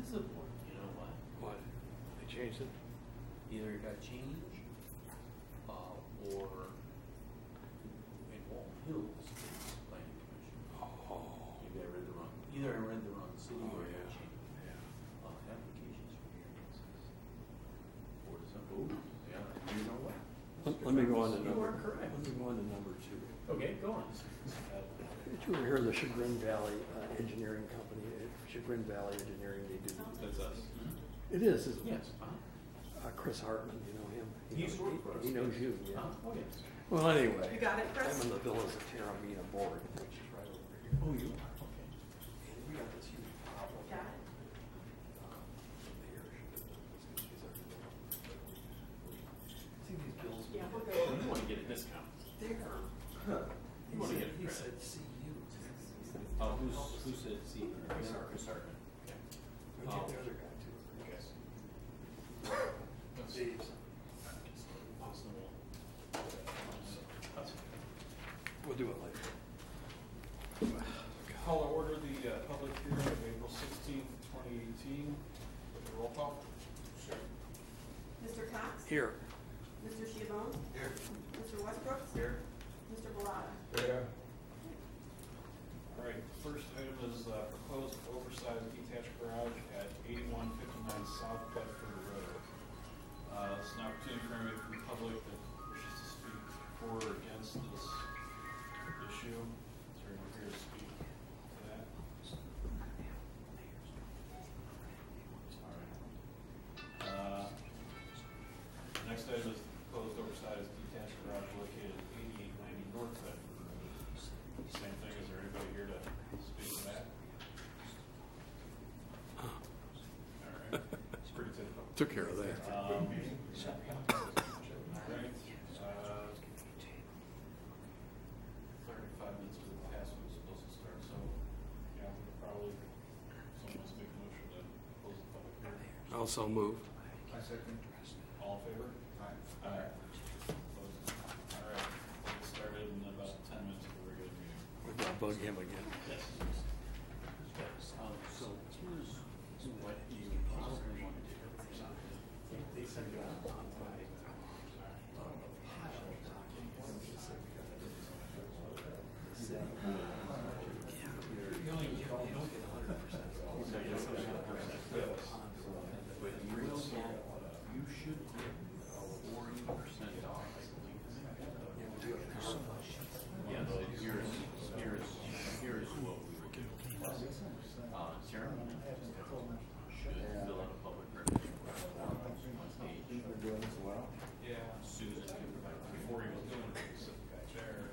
is important. You know what? What? They changed it? Either it got changed, or in Walton Hills, it's planning commission. Oh. Maybe I read the wrong. Either I read the wrong city or it yeah. got changed. Yeah. Applications for variances. Or some. Oh, yeah. You know what? Let me go on to You number. are correct. Let me go on to number 2. Okay, go on. Did you ever hear of the Chagrin Valley Engineering Company? Chagrin Valley Engineering, they do. That's us. It is, isn't it? Yes. Chris Hartman, you know him. He used to work for us. He knows you, yeah. Oh, yes. Well, anyway. You got it, Chris? I'm in the Villas of Terramina board, which is right over here. Oh, you are? Okay. And we got this huge problem. Got it. See these bills? Yeah, we're Oh, good. you want to get a discount? There. You want to get a He credit? said, see you. Oh, who said C? Chris Hartman. Okay. We get the other guy too. Okay. Dave's. Possible. We'll do it later. Call to order the public hearing of April 16th, 2018. Roll call. Sure. Mr. Cox? Here. Mr. Chivon? Here. Mr. Westbrook? Here. Mr. Bellata? Here. All right, first item is proposed oversized detached garage at 8159 South Bedford Road. It's an opportunity for anybody from the public that wishes to speak for or against this issue. Is there anyone here to speak to that? All right. The next item is the proposed oversized detached garage located at 8890 North Bedford Road. Same thing, is there anybody here to speak to that? All right, it's pretty typical. Took care of that. All right, 35 minutes to pass when it's supposed to start, so, yeah, we could probably, someone wants to make a motion to close the public hearing. Also move. I second. All in favor? Aye. All right, we'll get started in about 10 minutes of a regular meeting. We'll bug him again. Yes. So here's what you probably want to do. They said you want to You don't get 100%. But you will get, you should get 40% off, I believe. Yeah, so here's what we would do. Chairman should fill out a public record on page. Yeah. Susan can provide Before he was doing it, he said, chair.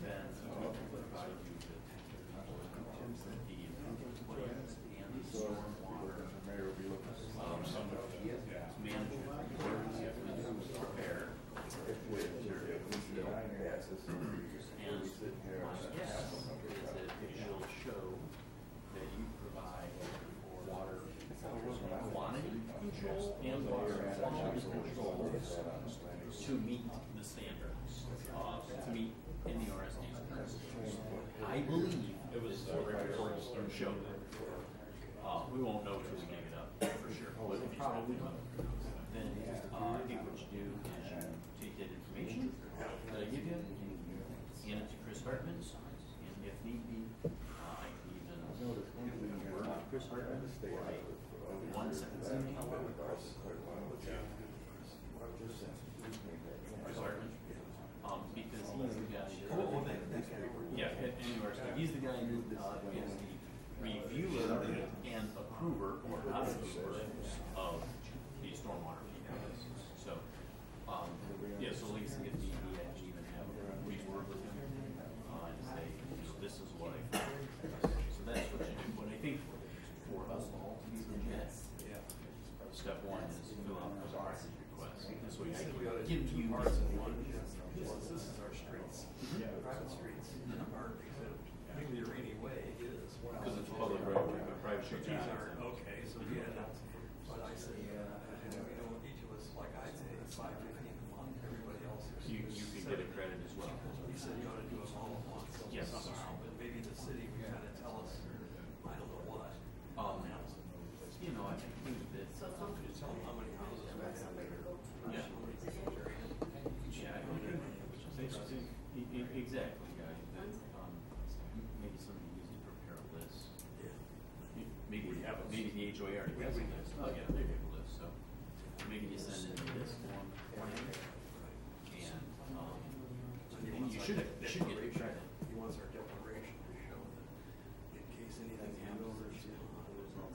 Then we'll provide you the plans and the stormwater management reports you have to do is prepare with your and my guess is that it will show that you provide water quantity control and water quality control to meet the standards, to meet NERSD's. I believe it was records show that. We won't know until we dig it up for sure, but we probably will. Then I think what you do is you take that information that I give you and hand it to Chris Hartman, and if need be, I can even word Chris Hartman for a 1-sentence email. Chris Hartman, because he's the guy. Yeah, anyway, he's the guy who is the reviewer and approver or not approver of the stormwater PPAs. So, yeah, so at least if he can even have a reword with him and say, this is what I found. So that's what you do. But I think for us all to be legit, step one is fill out the request. This way I can give you this one. This is our streets. Private streets. Our Maybe the rainy way is. Because it's a public road, but private streets These aren't. aren't, okay, so we had, but I said, each of us, like I say, it's $5.50 a month, everybody else. You can get a credit as well. He said you ought to do them all at once. Yes. Somehow, but maybe the city would kind of tell us, I don't know what. You know, I think that. So some. Tell them how many houses we have. Yeah. How many cemeteries. Yeah, exactly, guys. Maybe somebody needs to prepare a list. Yeah. Maybe the HOA already has a list. Oh, yeah, they have a list, so maybe you send in this one plan, and, you should get credit. He wants our declaration to show that in case anything happens,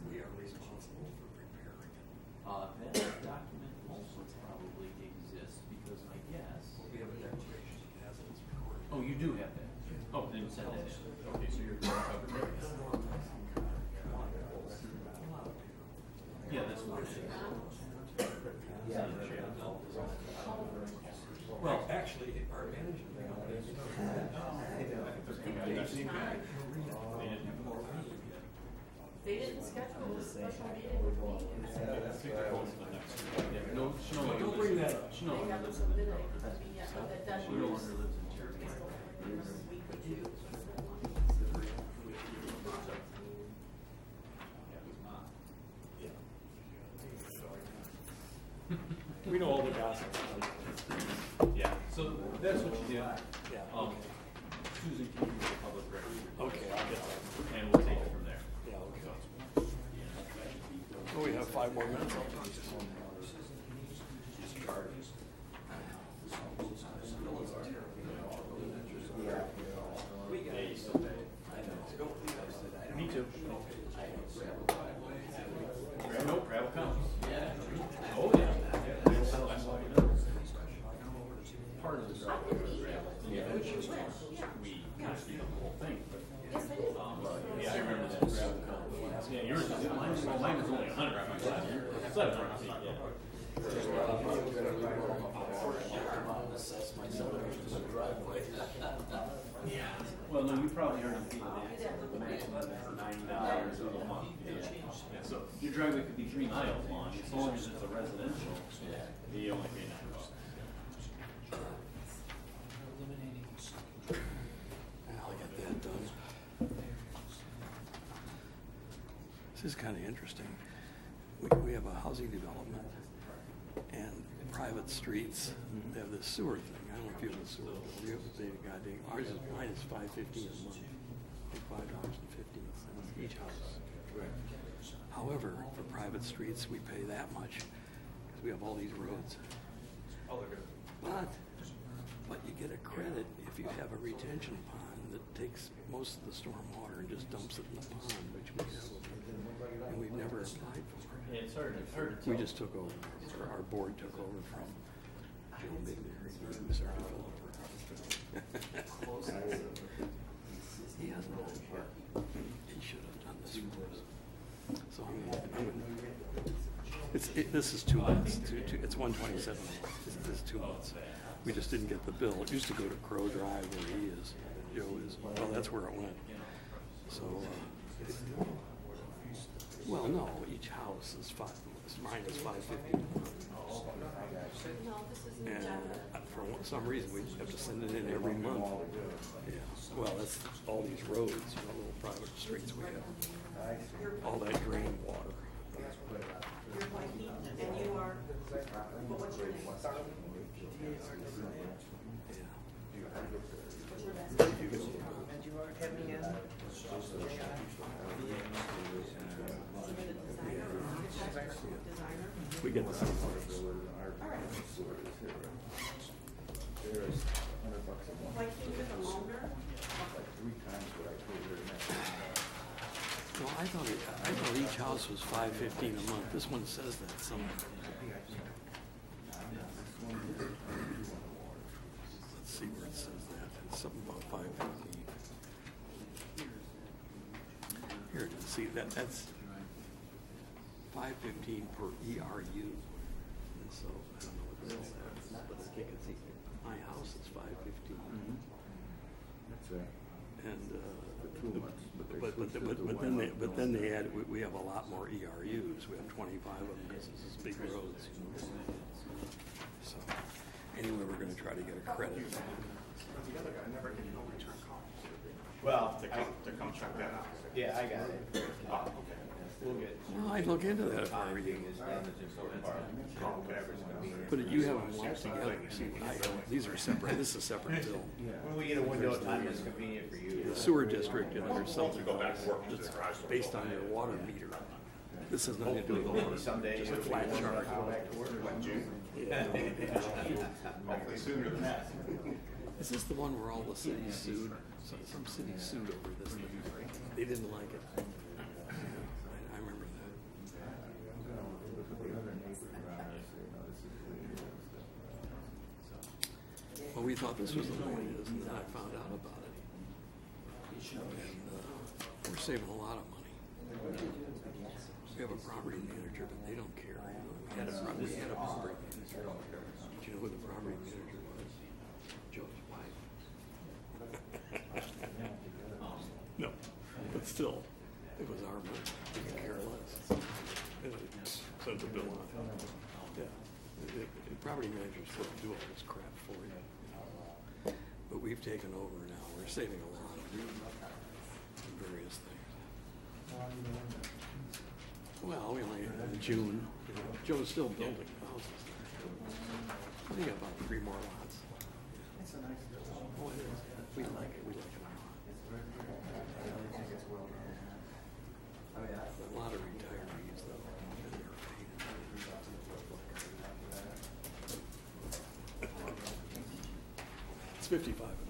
we are responsible for preparing it. That document also probably exists, because I guess. We have a declaration, it has it, it's recorded. Oh, you do have that? Oh, then send that in. Okay, so you're covered there. Yeah, that's what it is. Well, actually, our management company. They didn't schedule a special meeting with me. No, she no longer Don't lives. bring that up. She no They longer haven't lives in submitted the it, I mean, yeah, that She no longer lives in Cherokee. week or two. We know all the gossip. Yeah, so that's what you did. Yeah. Susan can give you the public record. Okay, I'll get that. And we'll take it from there. Yeah, okay. Oh, we have 5 more minutes. I'll take this one. Me too. Nope, gravel counts. Yeah. Oh, yeah. Part of the gravel. Yeah. We actually the whole thing, but. Yes, I did. Yeah, I remember that gravel count. Yeah, yours is, mine was only 100 on my side. 700 feet, yeah. Yeah. Well, no, you probably already paid the maximum for $9 a month. Yeah. So your driveway could be 3 miles long, as long as it's a residential, you only pay $9. I'll get that done. This is kind of interesting. We have a housing development and private streets. They have this sewer thing. I don't know if you have a sewer bill. You have to pay the goddamn. Mine is $5.15 a month. $5.15 each house. However, for private streets, we pay that much because we have all these roads. But you get a credit if you have a retention pond that takes most of the storm water and just dumps it in the pond, which we have, and we've never applied for. Yeah, it's hard to We tell. just took over, or our board took over from Joe Bigner. He started to fill over. He hasn't done it yet. He should have done this for us. So this is 2 months. It's 127. This is 2 months. We just didn't get the bill. It used to go to Crow Drive where he is. Joe is. Well, that's where it went. So, well, no, each house is mine is $5.50. No, this isn't And John. for some reason, we have to send it in every month. Yeah. Well, that's all these roads, little private streets we have. All that drain water. You're Mikey, and you are, but what's your name? What's your last name? You can- And you are coming in? Submitted designer or architect? Designer? We get the same. All right. Mikey, you're the owner? No, I thought each house was $5.15 a month. This one says that somewhere. Let's see where it says that. It's something about $5.15. Here it is. See that's $5.15 per ERU. And so I don't know what this is, but I think it's my house is $5.15. That's right. And For 2 months, but then they add, we have a lot more ERUs. We have 25 of them because this is big roads. So anyway, we're going to try to get a credit. Well, To come check that out. yeah, I got it. Oh, okay. We'll get. Well, I'd look into that if I were you. Is done is important part. Whatever's convenient. But you have them lumped together. See, I don't. These are separate. This is a separate bill. When we get a window of time that's convenient for you. The sewer district, and there's something that's based on your water meter. This has nothing to do with the water. Someday. Just a flat charge. Go back to work. What, June? Yeah. Hopefully sooner than that. Is this the one where all the cities sued? Some cities sued over this. They didn't like it. I remember that. Well, we thought this was the way it is, and then I found out about it. And we're saving a lot of money. We have a property manager, but they don't care. We had a property manager. Did you know who the property manager was? Joe's wife. No, but still, it was our money. We could care less. And it sent the bill on. Yeah. The property manager's supposed to do all this crap for you. But we've taken over now. We're saving a lot of various things. Well, we only in June. You know, Joe's still building houses. I think about 3 more lots. Oh, it is. We like it. We like it a lot. A lot of retirees, though. And they're paid. It's 55 and over.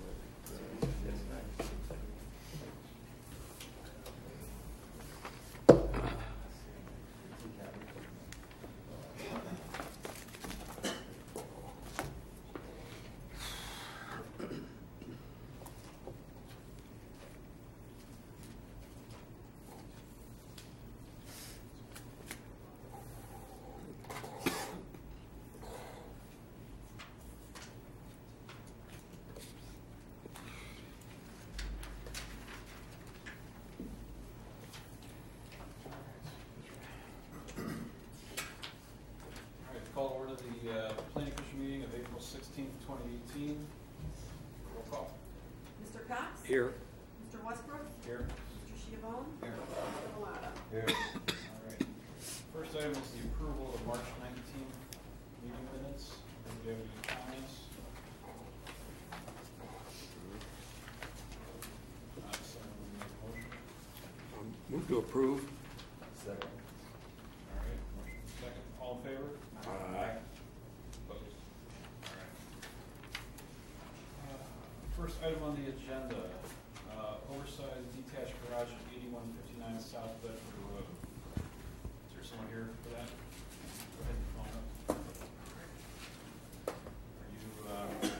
Call to order the planning commission meeting of April 16th, 2018. Roll call. Mr. Cox? Here. Mr. Westbrook? Here. Mr. Sheavone? Here. Mr. Valado? Here. All right. First item is the approval of March 19th meeting minutes. Do you have any comments? Someone make a motion? Move to approve. Second. All right, motion second. All in favor? Aye. Opposed? All right. First item on the agenda, oversized detached garage at 8159 South Bedford Road. Is there someone here for that? Go ahead and phone up. Are you, all right.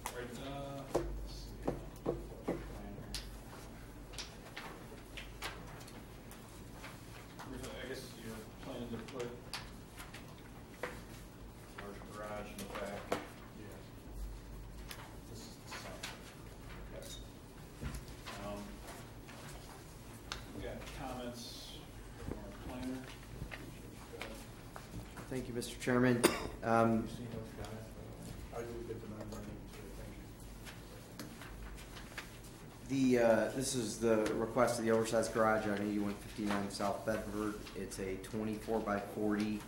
All right, let's see. I guess you're planning to put large garage in the back. Yes. This is the south. Okay. We got comments from our planner. Thank you, Mr. Chairman. This is the request of the oversized garage on 8159 South Bedford. It's a 24 by 40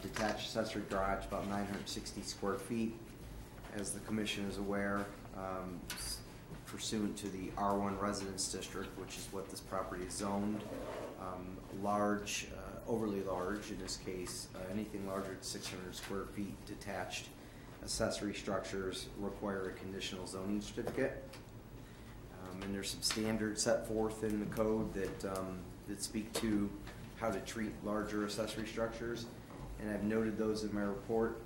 detached accessory garage, about 960 square feet. As the commission is aware, pursuant to the R1 Residence District, which is what this property is zoned, large, overly large, in this case, anything larger than 600 square feet detached accessory structures require a conditional zoning certificate. And there's some standards set forth in the code that speak to how to treat larger accessory structures, and I've noted those in my report.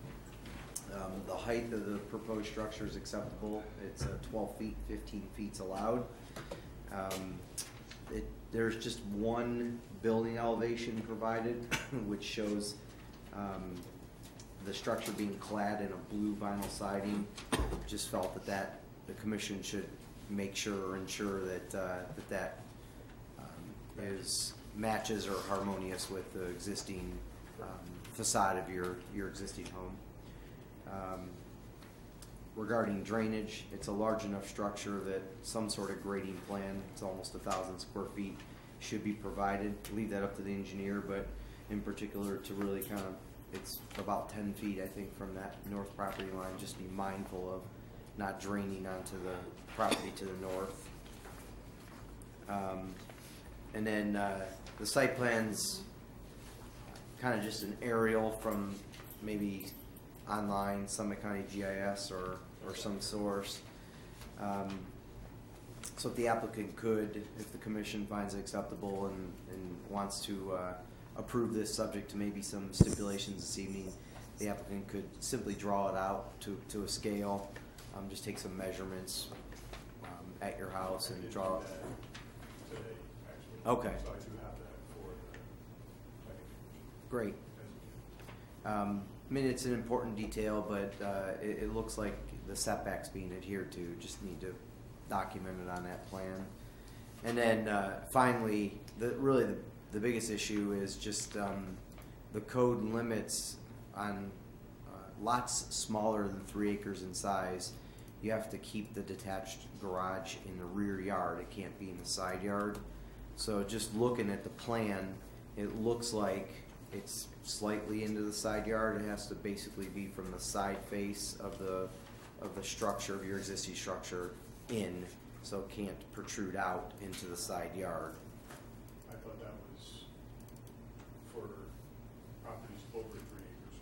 The height of the proposed structure is acceptable. It's 12 feet, 15 feet allowed. There's just one building elevation provided, which shows the structure being clad in a blue vinyl siding. Just felt that the commission should make sure or ensure that matches or harmonious with the existing facade of your existing home. regarding drainage, it's a large enough structure that some sort of grading plan, it's almost 1,000 square feet, should be provided. Leave that up to the engineer, but in particular to really kind of, it's about 10 feet, I think, from that north property line. Just be mindful of not draining onto the property to the north. And then the site plan's kind of just an aerial from maybe online, Summit County GIS or some source. So if the applicant could, if the commission finds it acceptable and wants to approve this subject to maybe some stipulations this evening, the applicant could simply draw it out to a scale, just take some measurements at your house and draw it. Today, actually. Okay. So I do have that for the planning commission. Great. I mean, it's an important detail, but it looks like the setbacks being adhered to. Just need to document it on that plan. And then finally, the biggest issue is just the code limits on lots smaller than 3 acres in size. You have to keep the detached garage in the rear yard. It can't be in the side yard. So just looking at the plan, it looks like it's slightly into the side yard. It has to basically be from the side face of the structure, of your existing structure, in, so it can't protrude out into the side yard. I thought that was for properties over 3 acres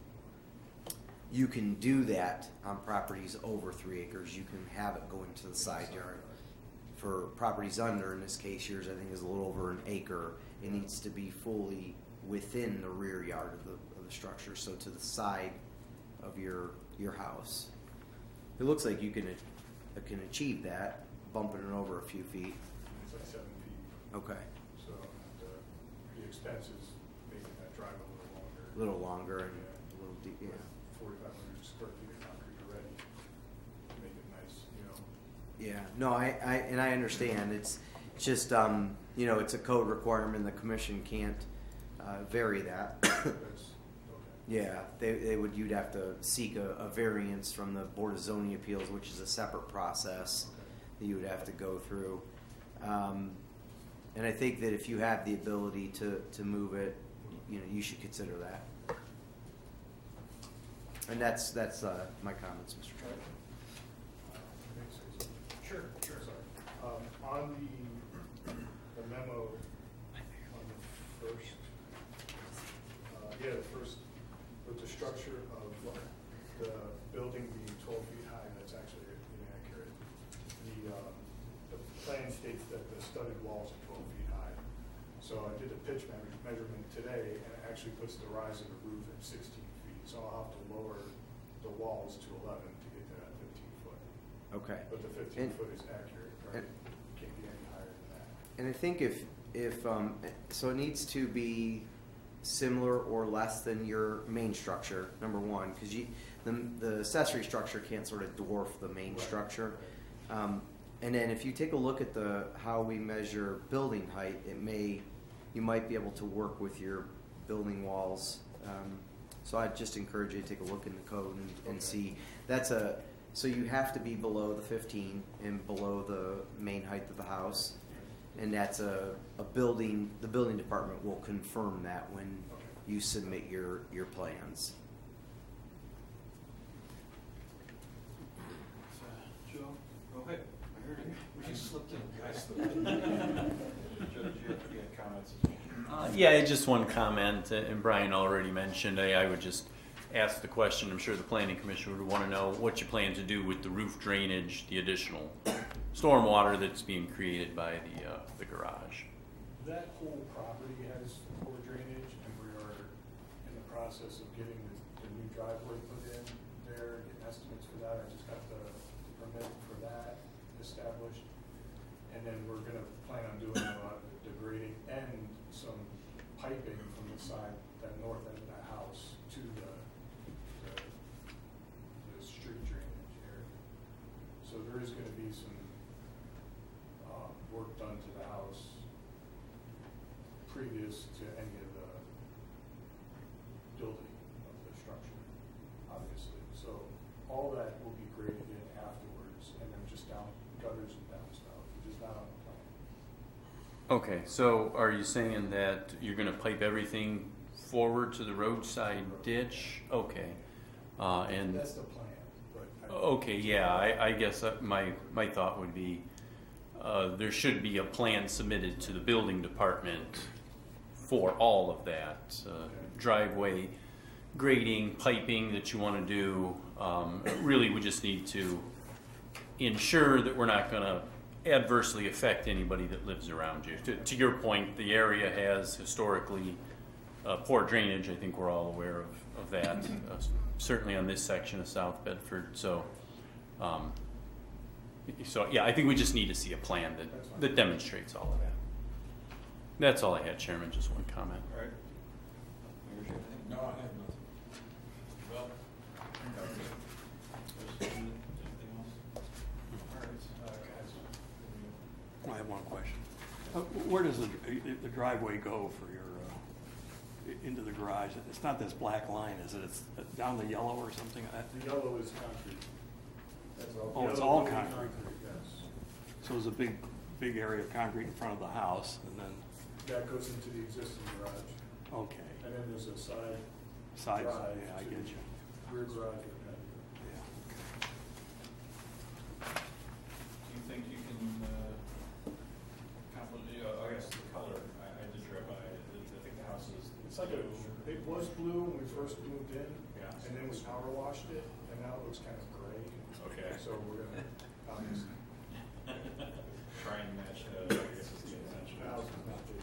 or more. You can do that on properties over 3 acres. You can have it go into the side yard. For properties under, in this case, yours I think is a little over an acre. It needs to be fully within the rear yard of the structure, so to the side of your house. It looks like you can achieve that, bumping it over a few feet. It's like 7 feet. Okay. So the expense is making that drive a A little longer and Yeah. a little deep. Yeah. 4,500 square feet of concrete already. Make it nice, you know. Yeah, no, I understand. It's just, it's a code requirement. The commission can't vary that. That's, okay. Yeah, you'd have to seek a variance from the Board of Zoning Appeals, which is a separate process that you would have to go through. And I think that if you have the ability to move it, you should consider that. And that's my comments, Mr. Chairman. Sure, sorry. On the memo, on the first, with the structure of the building being 12 feet high, that's actually inaccurate. The plan states that the studded walls are 12 feet high. So I did a pitch measurement today, and it actually puts the rise of the roof at 16 feet. So I'll have to lower the walls to 11 to get to that 15 foot. Okay. But the 15 foot is accurate, right? Can't be any higher than that. And I think if so, it needs to be similar or less than your main structure, number one, because the accessory structure can't sort of dwarf the main Right. structure. And then if you take a look at how we measure building height, you might be able to work with your building walls. So I'd just encourage you to take a look in the code and Okay. see. So you have to be below the 15 and below the main height of the house. And that's the building department will confirm that when Okay. you submit your plans. Joe, go ahead. I heard it. We just slipped in. I slipped in. Joe, you had comments? Yeah, just one comment, and Brian already mentioned, I would just ask the question, I'm sure the planning commission would want to know what you plan to do with the roof drainage, the additional stormwater that's being created by the garage. That whole property has poor drainage, and we are in the process of getting the new driveway put in there, getting estimates for that. I just got the permit for that established. And then we're gonna plan on doing the grading and some piping from the side, that north end of the house to the street drainage area. So there is gonna be some work done to the house previous to any of the building of the structure, obviously. So all that will be graded in Okay, so are you saying that you're gonna pipe everything forward to the roadside ditch? Okay. And, That's the plan, but. okay, yeah, I guess my thought would be, there should be a plan submitted to the building department for all of that. Driveway grading, piping that you wanna do. Really, we just need to ensure that we're not gonna adversely affect anybody that lives around you. To your point, the area has historically poor drainage. I think we're all aware of that, certainly on this section of South Bedford. So yeah, I think we just need to see a plan that demonstrates all of that. That's all I had, Chairman, just one comment. All right. No, I have nothing. Well, anything else? All right, guys. I have one question. Where does the driveway go for your, into the garage? It's not this black line, is it? It's down the yellow or something? The yellow is concrete. That's all. Oh, it's Yellow all will be concrete. Yes. So there's a big area of concrete in front of the house, and then, That goes into the existing garage. okay. And then there's a side Sides, drive yeah, I to get the you. rear garage with patio. Yeah. Do you think you can, compliment, I guess the color, I did drive by, I think the house is. It's like it was blue when we first moved in. Yeah. And then we power washed it, and now it looks kind of gray. Okay. So we're gonna, obviously, Try and match, I guess is the intention. the house is not big.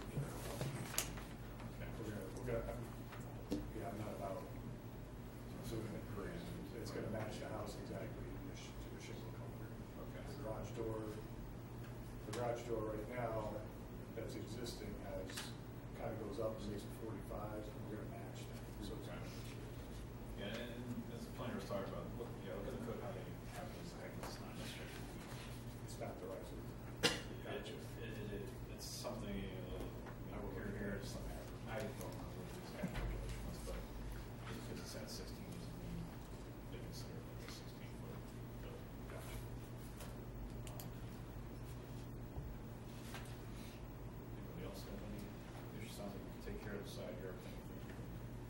Okay. I'm not about, so it's gonna match the house exactly to the shingle color. Okay. The garage door right now, that's existing has, kind of goes up and makes it 45, and we're gonna match that. So it's Okay. Yeah, and as the planner was talking about, look at the code, how they have this, it's not necessarily. it's not the right. It's something, I will here, it's something, I don't know what the exact regulation was, but just because it's at 16 doesn't mean they consider it like a 16-foot building. Gotcha. Anybody else have any issues? Sounds like you can take care of the side yard thing,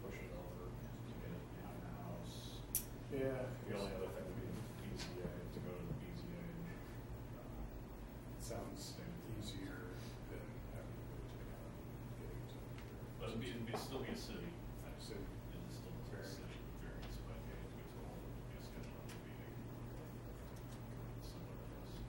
push it over, to get it behind the house. Yeah. The only other thing would be BZA, to go to the BZA. It sounds easier than having to go to the getting to. But it'd still be a city. City. It is still a city variance, but yeah, it's good to hold it, be a schedule of the meeting. Similar to this.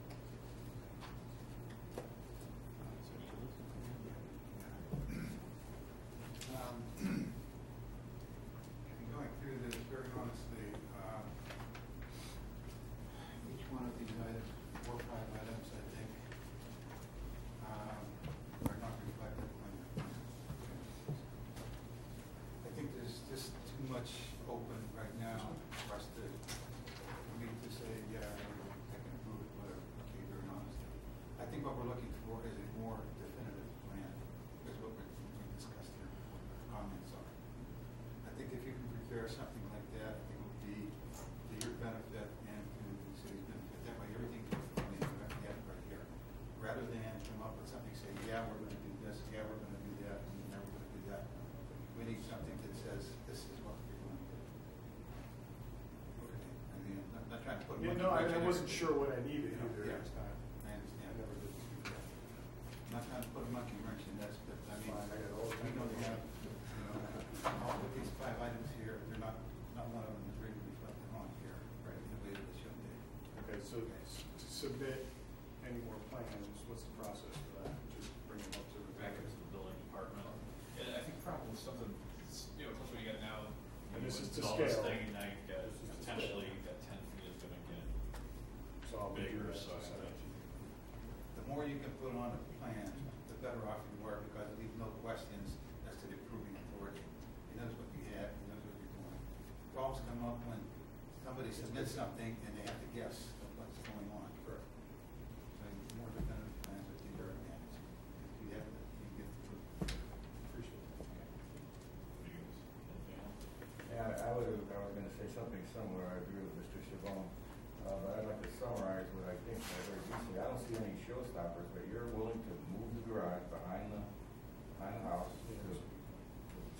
Going through this very honestly, each one of these items, 4 or 5 items, I think, are not reflected on your plan. I think there's just too much open right now for us to, for me to say, yeah, I can approve it, whatever, okay, very honestly. I think what we're looking for is a more definitive plan, is what we discussed here, what the comments are. I think if you can prepare something like that, it would be to your benefit and to the city's benefit. That way, everything we have right here, rather than come up with something, say, yeah, we're going to do this, yeah, we're going to do that, and then we're going to do that. We need something that says this is what we're going to do. Okay. I mean, I'm not trying to put. Yeah, no, I wasn't sure what I needed either Yeah. at this time. I understand. I never did do that. I'm not trying to put a monkey wrench in this, but I mean, Fine, I got all the we know time. we have, all of these 5 items here, they're not one of them is really reflected on here, right, in the way that it should be. Okay, so to submit any more plans, what's the process for that? Just bring them up to the. Back into the building department. And I think probably something, plus what you got now. And this is to all this scale. thing, and now you've got This is to potentially scale. that 10 feet is gonna get So I'll be bigger, doing that so to I send it think. to you. The more you can put on a plan, the better off you are, because it leaves no questions as to the approving authority. He knows what you have, he knows what you're doing. Problems come up when somebody submits something and they have to guess of what's going on. Correct. So more definitive plans would be your advantage. If you have, you get the proof. Appreciate it. Anything else? Yeah, I was gonna say something similar, I agree with Mr. Chabon. but I'd like to summarize what I think I heard you say. I don't see any showstoppers, but you're willing to move the garage behind the house to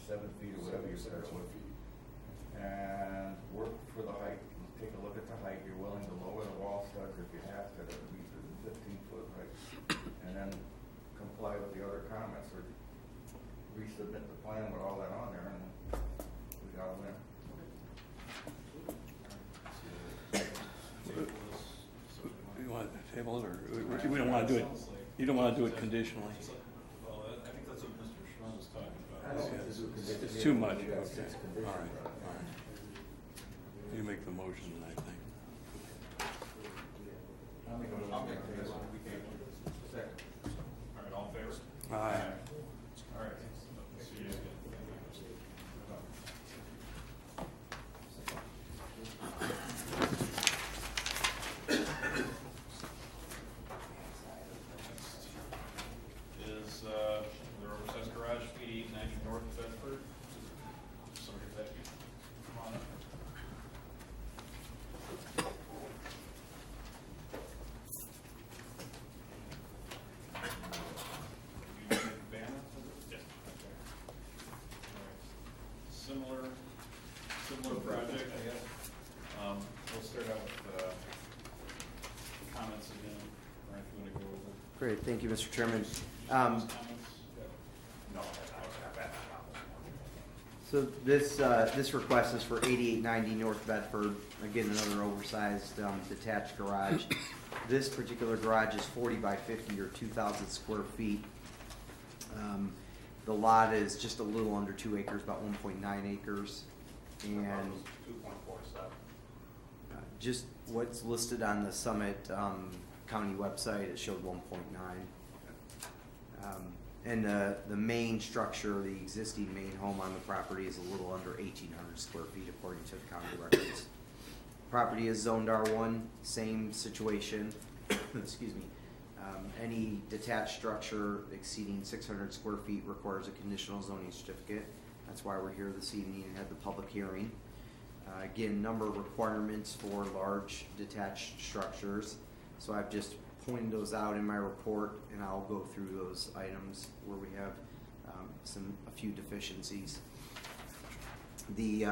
7 feet or whatever you said it was. And work for the height, take a look at the height, you're willing to lower the wall studs if you have to, at least to the 15-foot height. And then comply with the other comments, or resubmit the plan with all that on there, and we got a win. You want to table it, or we don't want to do it? You don't want to do it conditionally? Well, I think that's what Mr. Schrum was talking I about. don't think this is conditional. It's too much. We got Okay. 6 All conditions right. on it. All right. You make the motion, I think. I'll make a motion. I'll make the motion. Second. All right, all in favor? Aye. All right. See you again. Is the oversized garage, 8890 North Bedford. Somebody get that? Come on up. You make a banner? Yes. Okay. All right. Similar project, I guess. We'll start out with comments again. Or if you want to go over. Great, thank you, Mr. Chairman. Comments? No, So this request is for 8890 North Bedford, again, another oversized detached garage. This particular garage is 40 by 50 or 2,000 square feet. The lot is just a little under 2 acres, about 1.9 acres. And 2.47. just what's listed on the Summit County website, it showed 1.9. And the main structure, the existing main home on the property is a little under 1,800 square feet according to the county records. Property is zoned R1, same situation. Excuse me. Any detached structure exceeding 600 square feet requires a conditional zoning certificate. That's why we're here this evening and had the public hearing. Again, number of requirements for large detached structures. So I've just pointed those out in my report, and I'll go through those items where we have a few deficiencies. The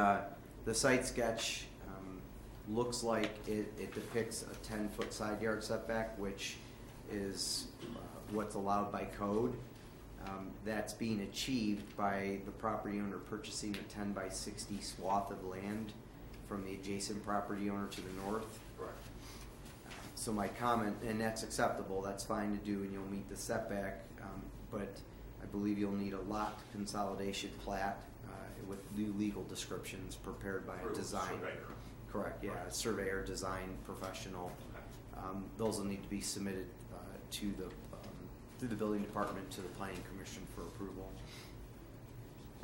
site sketch looks like it depicts a 10-foot side yard setback, which is what's allowed by code. That's being achieved by the property owner purchasing a 10 by 60 swath of land from the adjacent property owner to the north. Correct. So my comment, and that's acceptable, that's fine to do, and you'll meet the setback, but I believe you'll need a lot consolidation plat with new legal descriptions prepared by a design. Surveyor. Correct, yeah, a surveyor, design professional. Those will need to be submitted to through the building department to the planning commission for approval.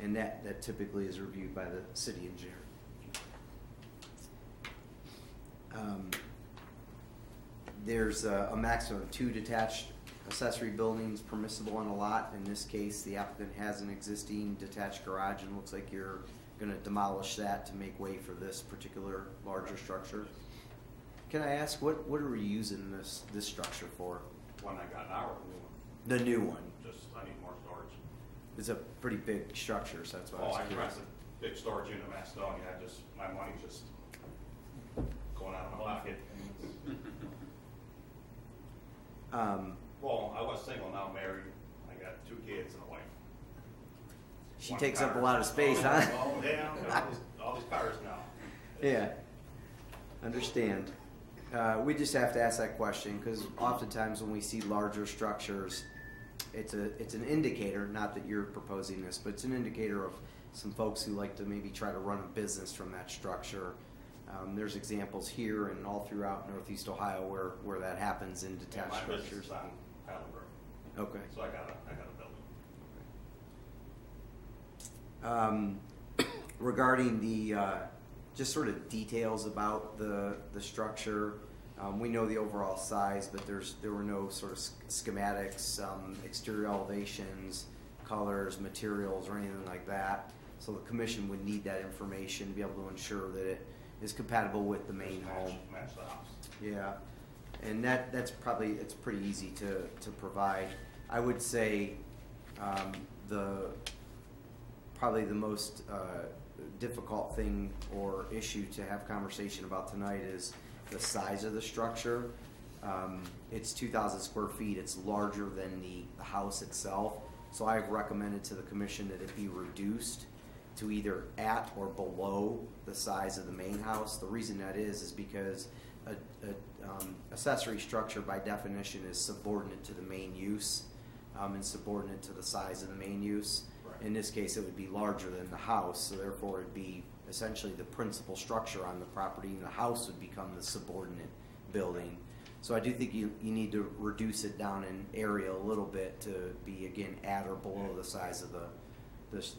And that typically is reviewed by the city engineer. There's a maximum of 2 detached accessory buildings permissible on a lot. In this case, the applicant has an existing detached garage, and it looks like you're going to demolish that to make way for this particular larger structure. Can I ask, what are we using this structure for? One I got now or the new one? The new one. Just, I need more storage. It's a pretty big structure, so that's why I Oh, was I curious. rented a big storage unit in Macedonia, my money's just going out of my pocket. Well, I was single, now married, I got 2 kids and a wife. She One takes car. up a lot of space, huh? Oh, yeah, all these cars now. Yeah, understand. We just have to ask that question because oftentimes when we see larger structures, it's an indicator, not that you're proposing this, but it's an indicator of some folks who like to maybe try to run a business from that structure. There's examples here and all throughout Northeast Ohio where that happens in Yeah, detached my business structures. is on Highland Road, Okay. so I got a building. Regarding the just sort of details about the structure, we know the overall size, but there were no sort of schematics, exterior elevations, colors, materials, or anything like that. So the commission would need that information to be able to ensure that it is compatible with the main Just home. match the house. Yeah, and that's probably, it's pretty easy to provide. I would say, probably the most difficult thing or issue to have conversation about tonight is the size of the structure. It's 2,000 square feet, it's larger than the house itself, so I've recommended to the commission that it be reduced to either at or below the size of the main house. The reason that is because a accessory structure by definition is subordinate to the main use, and subordinate to the size of the main use. Right. In this case, it would be larger than the house, so therefore it'd be essentially the principal structure on the property, and the house would become the subordinate building. So I do think you need to reduce it down in area a little bit to be, again, at or below the size of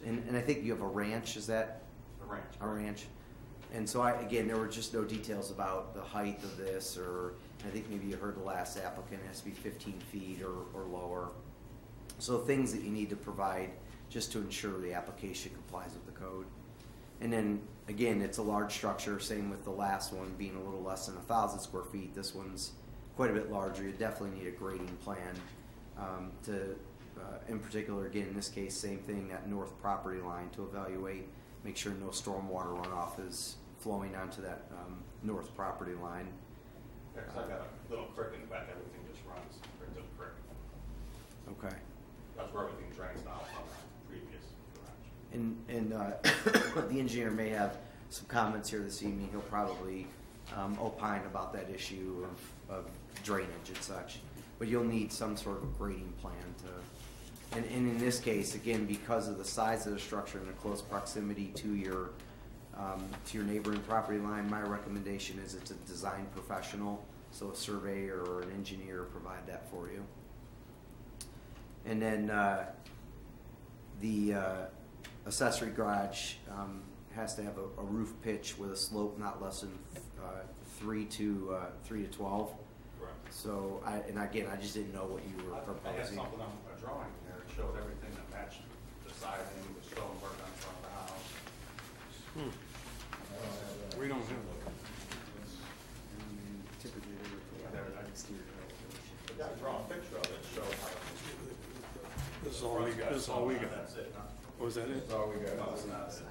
and I think you have a ranch, is that? The ranch. A ranch. And so again, there were just no details about the height of this, or I think maybe you heard the last applicant, it has to be 15 feet or lower. So things that you need to provide just to ensure the application complies with the code. And then, again, it's a large structure, same with the last one being a little less than 1,000 square feet. This one's quite a bit larger. You definitely need a grading plan in particular, again, in this case, same thing, that north property line to evaluate, make sure no stormwater runoff is flowing onto that north property line. Yeah, 'cause I've got a little creek in the back, everything just runs right to the creek. Okay. That's where everything drains now from the previous garage. And the engineer may have some comments here this evening. He'll probably opine about that issue of drainage and such. But you'll need some sort of grading plan and in this case, again, because of the size of the structure and the close proximity to your neighboring property line, my recommendation is it's a design professional, so a surveyor or an engineer provide that for you. And then the accessory garage has to have a roof pitch with a slope not less than 3 to 12. Correct. So I just didn't know what you were I had proposing. something on a drawing there that showed everything that matched the siding, the stonework on front of the house. We don't have that. Typically, they would put There, an I- exterior elevation. I got a drawing picture of it, that showed how. This is all we got. This is all we got. That's it, huh? Was that it? That's all we got. No, it's not it.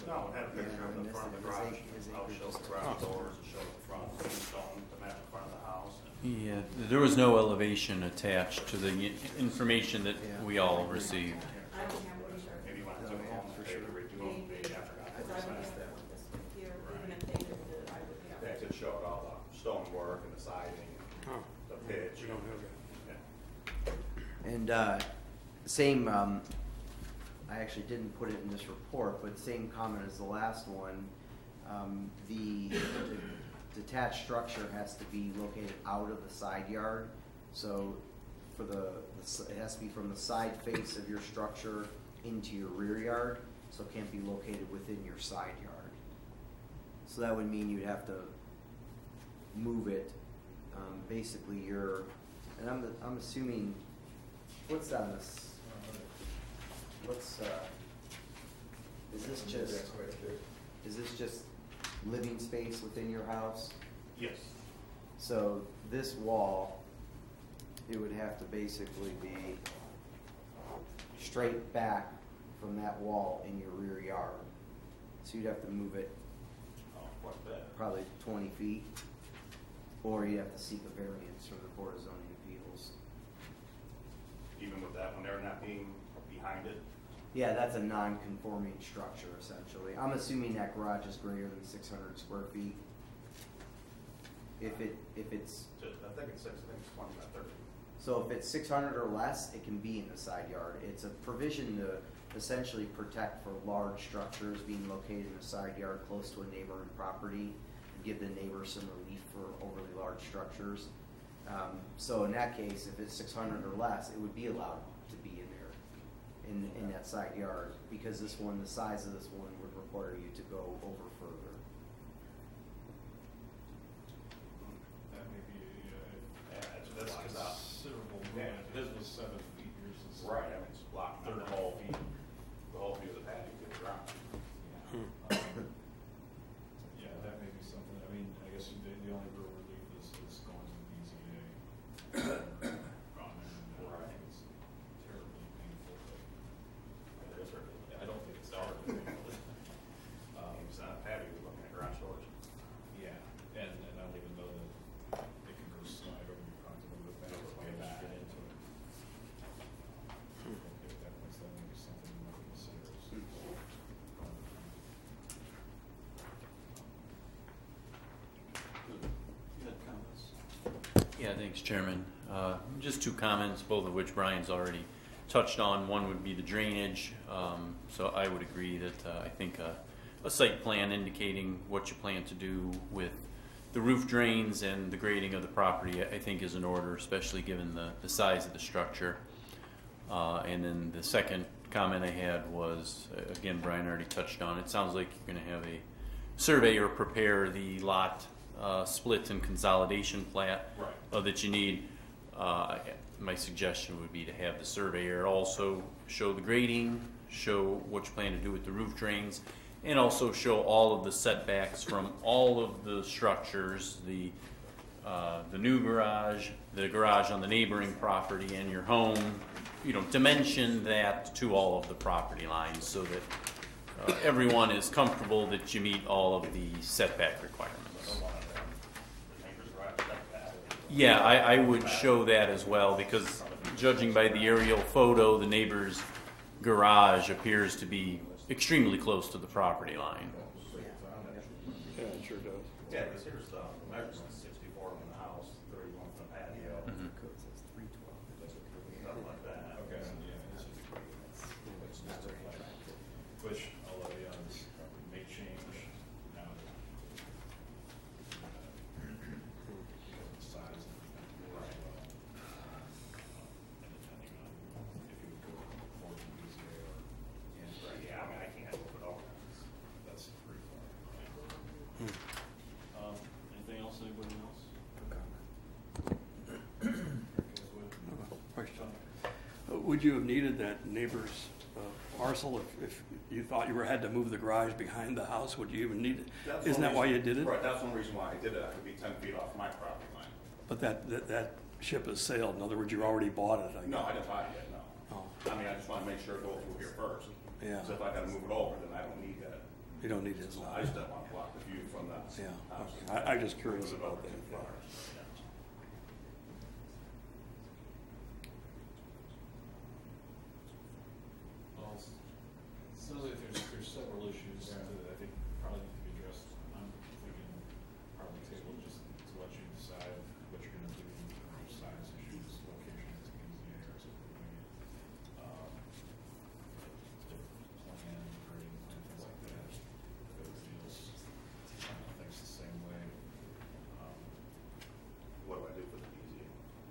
No, it had a picture of the front of the garage. I'll show the garage doors, and show the front, the stone, the map in front of the house. Yeah, there was no elevation attached to the information that we all received. I don't have one either. Maybe when I took it home, they would redo them, maybe I forgot Because to I would size have that. one this here, even if they did it, I would have. That just showed all the stonework and the siding, Oh, and the pitch. we don't have that. Yeah. And same, I actually didn't put it in this report, but same comment as the last one. The detached structure has to be located out of the side yard. So for it has to be from the side face of your structure into your rear yard, so it can't be located within your side yard. So that would mean you'd have to move it, basically and I'm assuming, what's on this? Is this just living space within your house? Yes. So this wall, it would have to basically be straight back from that wall in your rear yard. So you'd have to move it Oh, quite a bit. probably 20 feet, or you have to seek a variance from the Board of Zoning Appeals. Even with that one there not being behind it. Yeah, that's a non-conforming structure essentially. I'm assuming that garage is greater than 600 square feet. If it's, I think it's 20 by 30. so if it's 600 or less, it can be in the side yard. It's a provision to essentially protect for large structures being located in a side yard close to a neighboring property, and give the neighbor some relief for overly large structures. So in that case, if it's 600 or less, it would be allowed to be in there, in that side yard, because this one, the size of this one would require you to go over further. That may be, Yeah, that's that's blocks out. considerable Yeah. movement. His was 7 feet, yours is. Right, I mean, it's blocking out the whole view of the patio to the ground. Yeah. Thanks, Chairman. Just two comments, both of which Brian's already touched on. One would be the drainage. So I would agree that I think a site plan indicating what you plan to do with the roof drains and the grading of the property, I think is in order, especially given the size of the structure. And then the second comment I had was, again, Brian already touched on, it sounds like you're going to have a surveyor prepare the lot split and consolidation plat that you need. My suggestion would be to have the surveyor also show the grading, show what you plan to do with the roof drains, and also show all of the setbacks from all of the structures, the new garage, the garage on the neighboring property, and your home. You know, dimension that to all of the property lines so that everyone is comfortable that you meet all of the setback requirements. Yeah, I would show that as well, because judging by the aerial photo, the neighbor's garage appears to be extremely close to the property line. Yeah, it sure does. Yeah, because here's the measurement, 64 from the house, 31 from the patio. Something like that. Okay, yeah, this is which, although, yeah, this may change now that the size of the right. And depending on if you would go for the BZA or. Yeah, I mean, I can't move it over. That's pretty far. Anything else, anybody else? Question. Would you have needed that neighbor's parcel if you thought you had to move the garage behind the house? Would you even need it? Isn't that why you did it? Right, that's one reason why I did it. I could be 10 feet off my property line. But that ship has sailed. In other words, you already bought it. No, I didn't buy it yet, no. Oh. I mean, I just want to make sure it goes through here first. Yeah. So if I got to move it over, then I don't need that. You don't need his I lot. just don't want to block the view from the Yeah. house. Okay. I'm just curious Move it about over that. too far. Well, it sounds like there's several issues that I think probably need to be addressed. I'm thinking probably table just to let you decide what you're gonna do in terms of size issues, location, it's easier, or something. Plan, grading plan, things like that. If it feels, things the same way. What do I do for the BZA?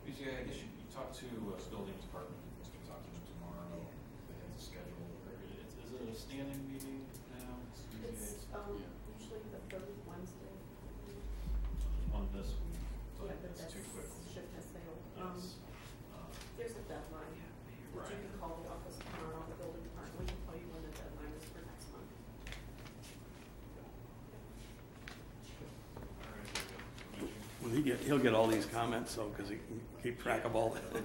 BZA, I guess you talk to the building department, you can talk to them tomorrow, they have the schedule, or is it a standing meeting now? It's, yeah. usually the third Wednesday. On this week, Yeah, but but that's too quick. ship has sailed. Yes. There's a deadline, but Right. you can call the office tomorrow, the building department, we can tell you when the deadline is for next month. All right, thank you. Will he'll get all these comments, so, because he can keep track of all that. He's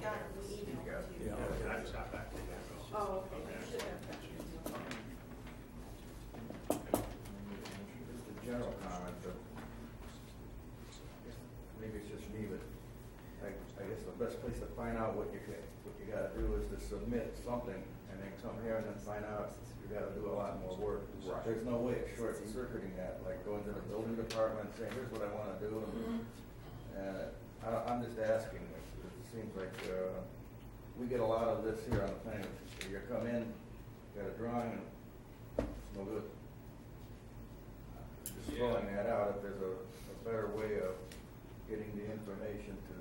got it, we emailed it to you. Yeah. I just got back to that. Oh, okay, you should have that. Just a general comment, but maybe it's just me, but I guess the best place to find out what you gotta do is to submit something and then come here and then find out you gotta do a lot more work. Right. There's no way of short circuiting that, like going to the building department and saying, here's what I wanna do. And I'm just asking, it seems like, we get a lot of this here on the planning. You come in, got a drawing, and it's no good. Just throwing that out, if there's a better way of getting the information to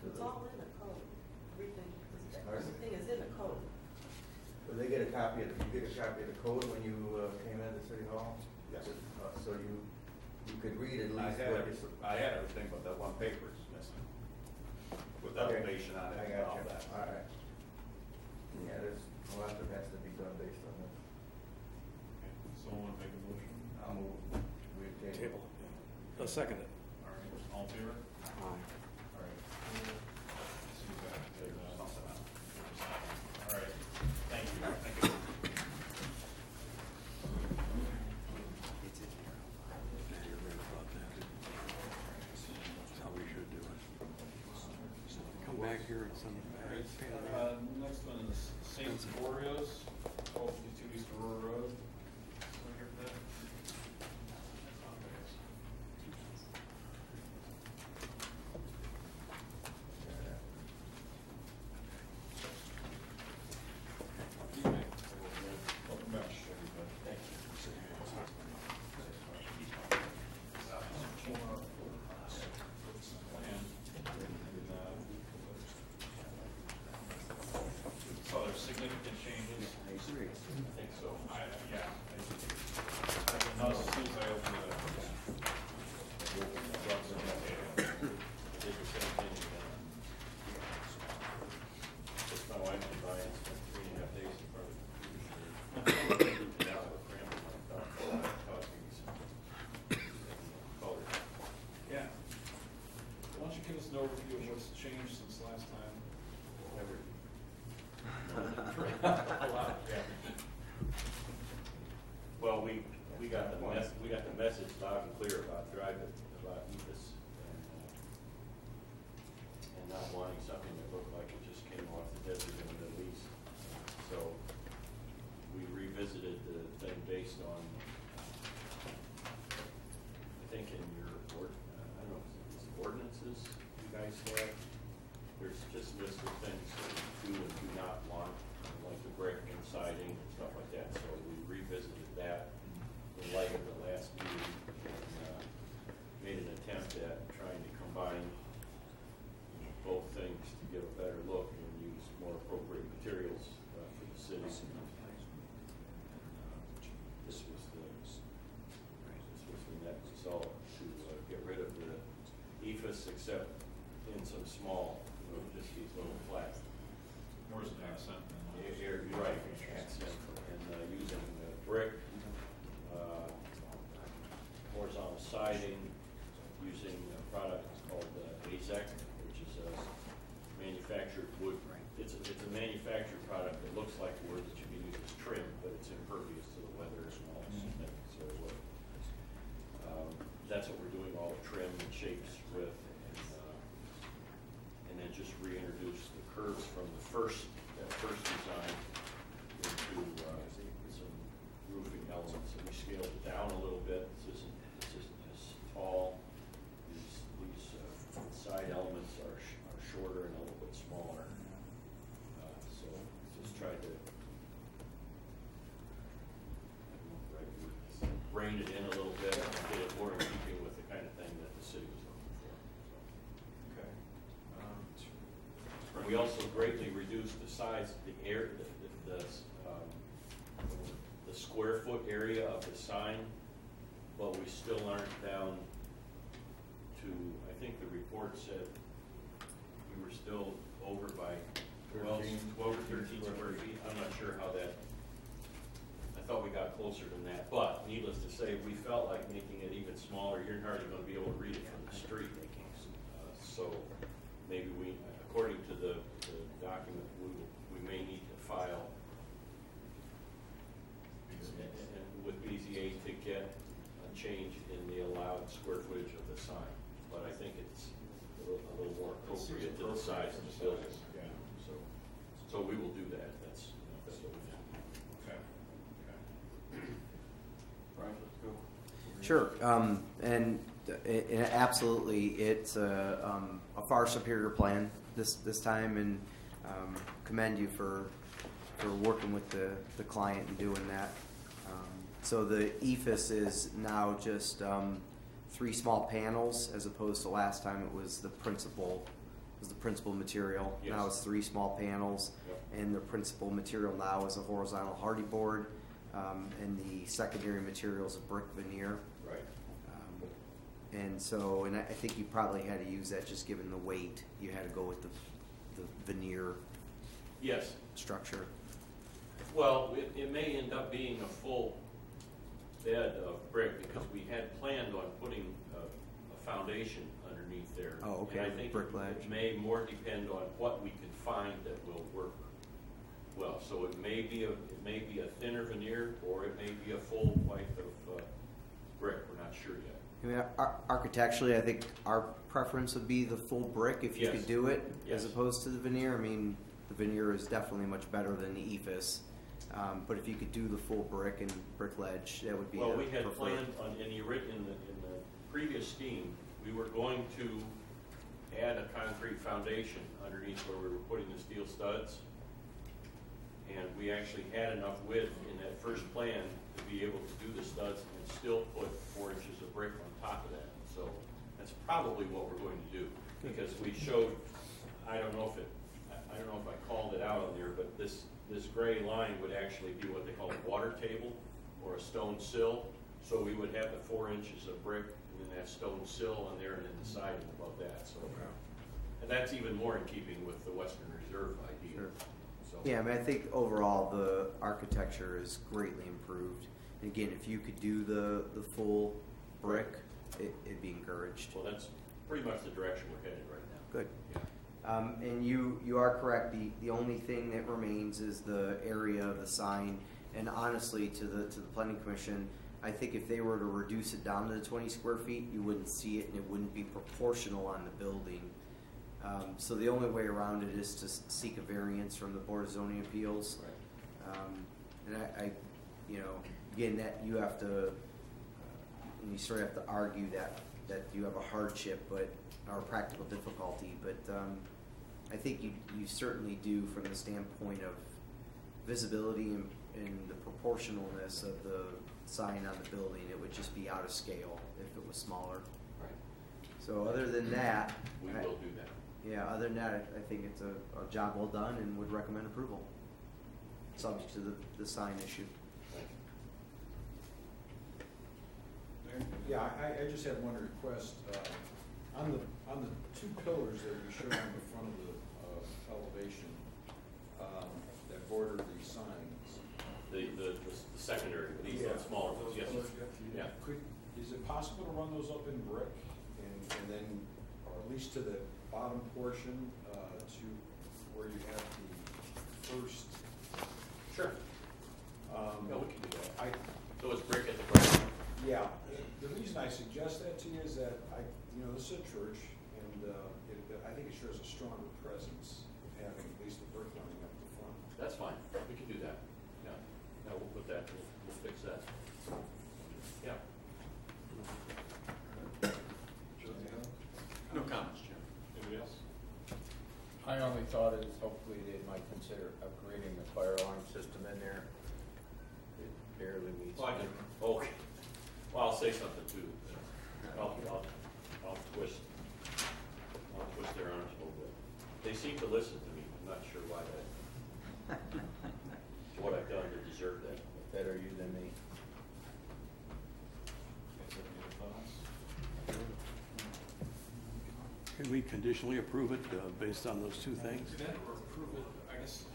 It's the. all in the code, everything is in the code. Did they get a copy of, did you get a copy of the code when you came into City Hall? Yes. So you could read at I least had, what you. I had everything, but that one paper is missing. With Okay. elevation on it I and got all you. that. All right. Yeah, there's a lot that has to be done based on this. Someone make a motion? I'll move, we Table. I'll second it. All right, all in favor? All right. See you back there, Something else. all right, thank you. Thank you. You're right about that. That's how we should do it. Come back here and send it All back. right, next one is St. Gloria's, 1252 East Aurora Road. Someone here for that? think so. Now, as soon as I open it up, did the same thing again. Just my wife and I spent 3.5 days in front of the computer. Now we're cramping my thoughts, talking some color. Yeah. Why don't you give us an overview of what's changed since last time? A lot, yeah. Well, we got the message loud and clear about EFS and not wanting something that looked like it just came off the desert in the Middle East. So we revisited the thing based on, I think in your I don't know, is it ordinances you guys have? There's just lists of things that you do and do not want, like the brick and siding and stuff like that. So we revisited that in light of the last meeting and made an attempt at trying to combine both things to give a better look and use more appropriate materials for the city. This was the net result to get rid of the EFS except in some small, just these little flat. More as an accent. You're right, accent, and using brick, horizontal siding, using a product called AZEC, which is a manufactured wood. It's a manufactured product that looks like wood that you can use as trim, but it's impervious to the weather and all those things. So that's what we're doing all the trim and shapes with, and then just reintroduce the curves from that first design into some roofing elements. And we scaled it down a little bit. This isn't as tall. These side elements are shorter and a little bit smaller. So just tried to rein it in a little bit and get it more in keeping with the kind of thing that the city was looking for. So. Okay. We also greatly reduced the size, the square foot area of the sign, but we still aren't down to, I think the report said we were still over by 12 or 13 square feet. I'm not sure how that, I thought we got closer than that, but needless to say, we felt like making it even smaller. You're hardly going to be able to read it from the street. So maybe we, according to the document, we may need to file with BZA to get a change in the allowed square footage of the sign. But I think it's a little more appropriate to the size of the building. Yeah. So we will do that. That's what we do. Okay. Brian, let's go. Sure, and absolutely, it's a far superior plan this time, and commend you for working with the client and doing that. So the EFS is now just 3 small panels, as opposed to last time it was the principal material. Yes. Now it's 3 small panels, Yep. and the principal material now is a horizontal hardy board, and the secondary material is a brick veneer. Right. And so, and I think you probably had to use that just given the weight. You had to go with the veneer Yes. structure. Well, it may end up being a full bed of brick because we had planned on putting a foundation underneath there. Oh, okay, And I think brick ledge. it may more depend on what we can find that will work well. So it may be a thinner veneer, or it may be a full white of brick. We're not sure yet. I mean, architecturally, I think our preference would be the full brick if you Yes. could do it, Yes. as opposed to the veneer. I mean, the veneer is definitely much better than the EFS. But if you could do the full brick and brick ledge, that would be Well, the we had preferred. planned on, in the previous scheme, we were going to add a concrete foundation underneath where we were putting the steel studs. And we actually had enough width in that first plan to be able to do the studs and still put 4 inches of brick on top of that. So that's probably what we're going to do, because we showed, I don't know if I don't know if I called it out on there, but this gray line would actually be what they call a water table or a stone sill. So we would have the 4 inches of brick and then that stone sill on there and then the siding above that, so. And that's even more in keeping with the Western Reserve idea. Sure. So. Yeah, I mean, I think overall the architecture is greatly improved. And again, if you could do the full brick, it'd be encouraged. Well, that's pretty much the direction we're headed right now. Good. Yeah. And you are correct. The only thing that remains is the area of the sign. And honestly, to the planning commission, I think if they were to reduce it down to the 20 square feet, you wouldn't see it, and it wouldn't be proportional on the building. So the only way around it is to seek a variance from the Board of Zoning Appeals. Right. And I, you know, again, that you have to, and you sort of have to argue that you have a hardship, or a practical difficulty. But I think you certainly do from the standpoint of visibility and the proportionalness of the sign on the building. It would just be out of scale if it was smaller. Right. So other than that, We will do that. yeah, other than that, I think it's a job well done and would recommend approval, subject to the sign issue. Thank you. Yeah, I just had one request. On the two pillars that we showed on the front of the elevation that border the signs. The secondary, these are smaller ones, yes. Yeah. Is it possible to run those up in brick and then, or at least to the bottom portion to where you have the first? Sure. Yeah, we can do that. I, So it's brick at the ground? Yeah, the reason I suggest that to you is that this is a church, and I think it shows a stronger presence of having at least the brick running up the front. That's fine, we can do that. Yeah, no, we'll put that, we'll fix that. Yeah. No comments, Jim. Anybody else? My only thought is hopefully they might consider upgrading the fire alarm system in there. It barely meets. Well, okay. Well, I'll say something too. I'll twist their arms a little bit. They seem to listen to me. I'm not sure why that. What I've done to deserve that. Better you than me. Guys have any other thoughts? Can we conditionally approve it based on those two things? Do that or approve it, I guess,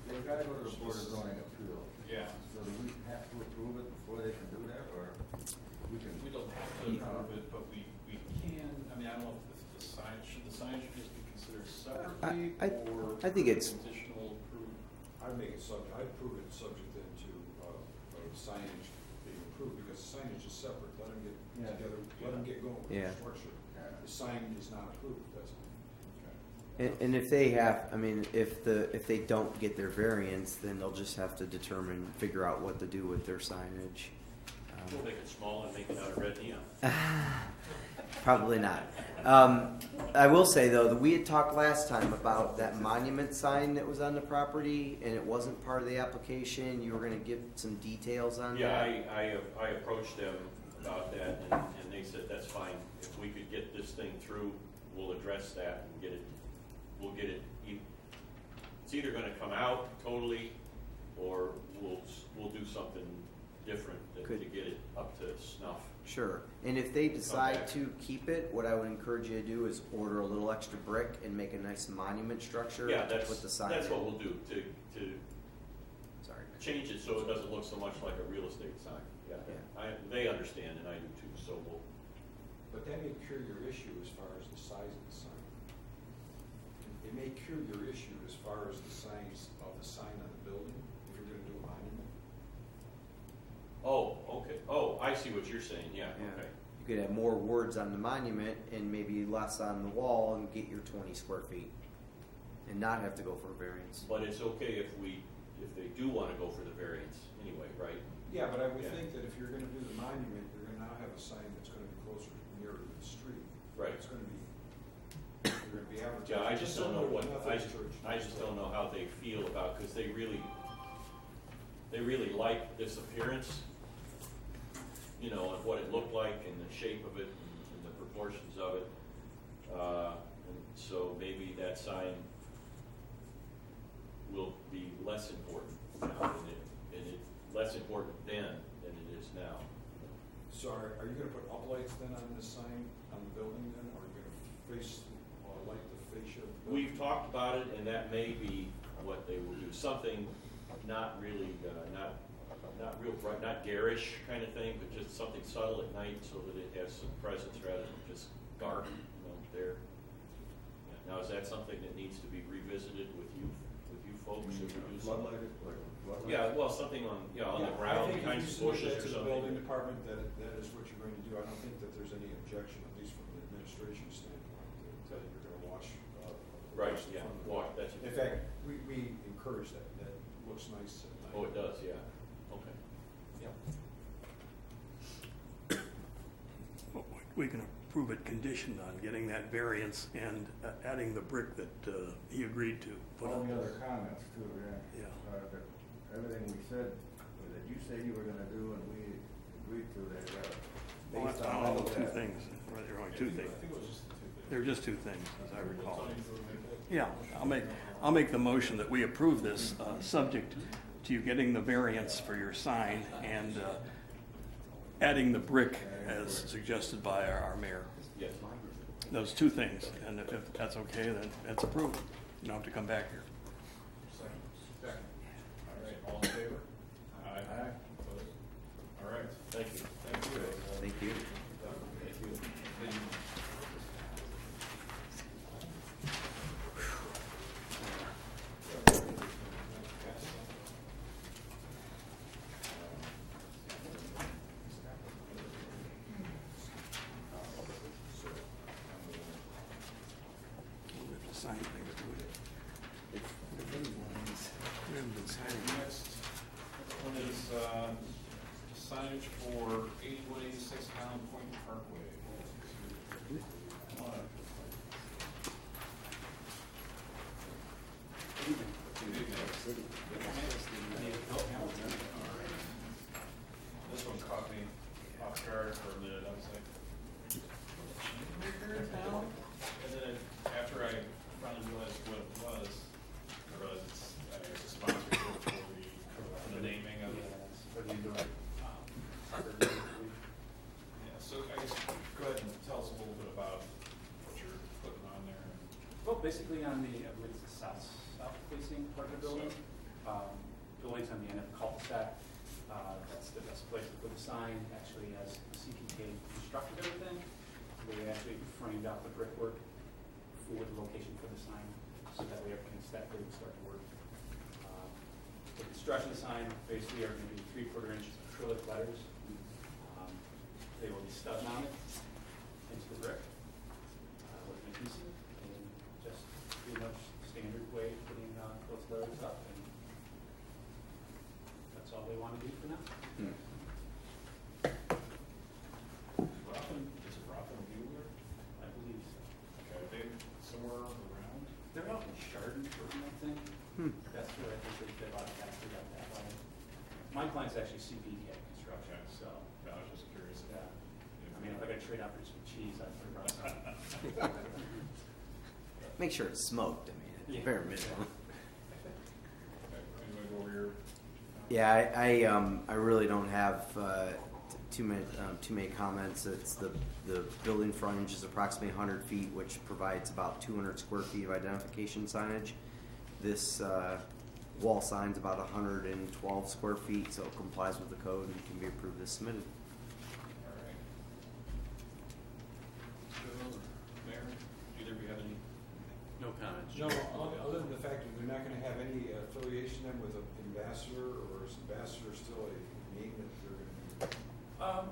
They've got to go to the Board of Zoning Appeal. yeah. So do we have to approve it before they can do that, or we can? We don't have to approve it, but we can, I mean, I don't know if the sign, should the sign just be considered separately or? I think it's- Conditional approved? I'd make it I'd approve it subject then to signage being approved, because signage is separate. Let them get together, let them get going with Yeah. the structure. The sign is not approved, that's all. And if they have, I mean, if they don't get their variance, then they'll just have to figure out what to do with their signage. We'll make it small and make it out of red neon. Probably not. I will say though that we had talked last time about that monument sign that was on the property, and it wasn't part of the application. You were going to give some details on Yeah, that. I approached them about that, and they said, that's fine. If we could get this thing through, we'll address that and get it, we'll get it, it's either gonna come out totally, or we'll do something different to Good. get it up to snuff. Sure. And if they decide back. to keep it, what I would encourage you to do is order a little extra brick and make a nice monument structure Yeah, to put the sign that's in. what we'll do, to Sorry. change it so it doesn't look so much like a real estate sign. Yeah, Yeah. they understand and I do too, so we'll, But that may cure your issue as far as the size of the sign. It may cure your issue as far as the size of the sign on the building, if you're gonna do a monument. oh, okay, oh, I see what you're saying, yeah, Yeah. okay. You could have more words on the monument and maybe less on the wall and get your 20 square feet and not have to go for a variance. But it's okay if they do wanna go for the variance anyway, right? Yeah, but I would Yeah. think that if you're gonna do the monument, you're gonna now have a sign that's gonna be closer, nearer to the street. Right. It's gonna be, you're gonna be advertising. Yeah, I just don't know Similar to what, Methodist Church. I just don't know how they feel about, because they really like this appearance, you know, and what it looked like and the shape of it and the proportions of it. And so maybe that sign will be less important now and it less important then than it is now. So are you gonna put uplights then on the sign on the building then, or are you gonna face, light the fascia of the building? We've talked about it, and that may be what they will do. Something not really, not real bright, not garish kind of thing, but just something subtle at night so that it has some presence rather than just dark, there. Now, is that something that needs to be revisited with you folks? If we do something? Floodlighted, like a floodlight? Yeah, well, something on, on the ground, kinds of bushes or I think if you submit that to the something. building department, that is what you're going to do. I don't think that there's any objection, at least from the administration standpoint, that you're gonna watch. Right, the yeah, front of the walk, building. that's. In fact, we encourage that. That looks nice at night. Oh, it does, yeah, okay. Yep. We can approve it conditioned on getting that variance and adding the brick that he agreed to put All up. the other comments too, Yeah. that everything we said, that you said you were gonna do and we agreed to, that, Well, based I on found all all of two that. things, or there are only two things. I think it was just the two things. There were just two things, as I recall. Tony, do you wanna make it? Yeah, I'll make the motion that we approve this, subject to you getting the variance for your sign and adding the brick as suggested by our mayor. Yes. Those two things, and if that's okay, then it's approved. You don't have to come back here. Second. All right, all in favor? Aye. Opposed? All right, Thank you. thank you. Thank you. Thank you. We have to sign things, do we? We haven't been signing. Next one is signage for 8186 Highland Point Parkway. Come on up. Good evening. This one caught me off guard for a minute. I was like, cheeseburger in town? And then after I finally realized what it was, I realized it's a sponsorship for the naming of it. Yeah, so I guess go ahead and tell us a little bit about what you're putting on there. Well, basically on the, I believe it's the south facing part of the building. Building's on the end of the cul-de-sac. That's the best place to put the sign. Actually, as CPK constructed everything, they actually framed out the brickwork for the location for the sign, so that way everything aesthetically would start to work. The construction of the sign basically are going to be 3/4 inch acrylic letters. They will be stud mounted into the brick with an adhesive, and just pretty much standard way of putting those letters up. And that's all they want to do for now. Rothman, is it Rothman Bueller? I believe so. Okay, are they somewhere around? They're out in Chardon, I think. That's where I think they did a lot of factory up that way. My client's actually CPK construction, Okay. so. No, I was just curious. Yeah. I mean, if I got to trade out for some cheese, I'd put it on something. Make sure it's smoked, I mean, at the Yeah. bare minimum. Okay, anybody go over here? Yeah, I really don't have too many comments. It's the building frontage is approximately 100 feet, which provides about 200 square feet of identification signage. This wall sign's about 112 square feet, so it complies with the code and can be approved as submitted. All right. Joe, Mayor, either of you have any? No comments. No, other than the fact that we're not gonna have any affiliation then with an ambassador, or is ambassador still a name that they're gonna be?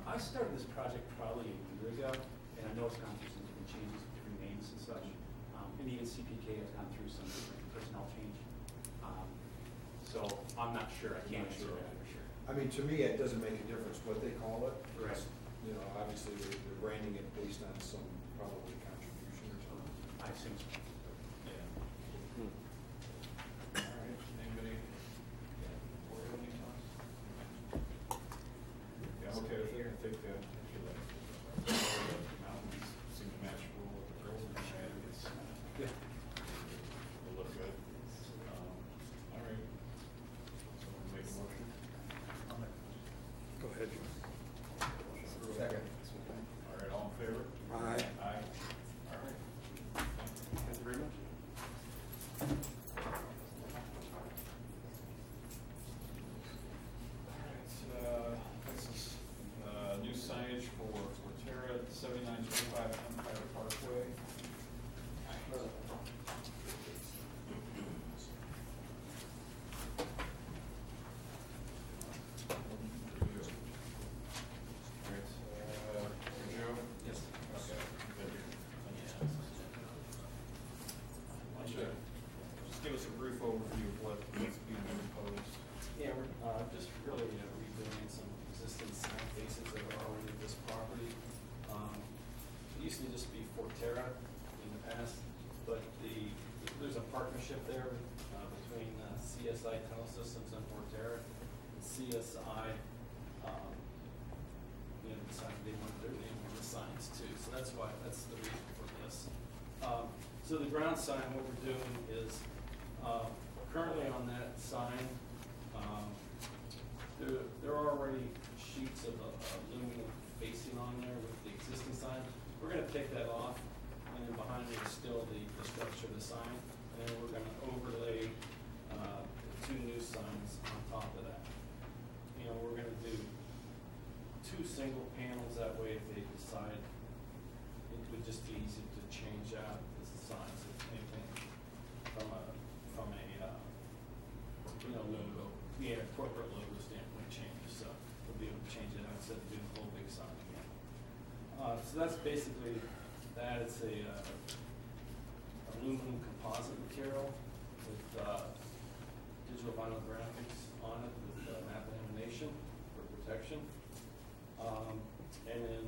I started this project probably a year ago, and I know it's gone through some different changes between names and such. And even CPK has gone through some different personnel change. So I'm not sure, I can't answer that for sure. I mean, to me, it doesn't make a difference what they call it. Right. It's, you know, obviously they're branding it based on some probably contribution or something. I assume so. Yeah. All right, anybody? Or any comments? Yeah, okay, I think, mountains seem to match well with the girls in the shed. It's, Yeah. it'll look good. I CSI, decided they wanted their name on the signs too, so that's the reason for this. So the ground sign, what we're doing is, currently on that sign, there are already sheets of aluminum facing on there with the existing sign. We're gonna take that off, and then behind it is still the structure of the sign, and then we're gonna overlay, two new signs on top of that. We're gonna do 2 single panels, that way if they decide, it would just be easy to change out the signs, if anything, from a logo, corporate logo standpoint changes, so we'll be able to change it out instead of doing the whole big sign again. So that's basically that. It's a aluminum composite material with digital vinyl graphics on it with matte lamination for protection. And then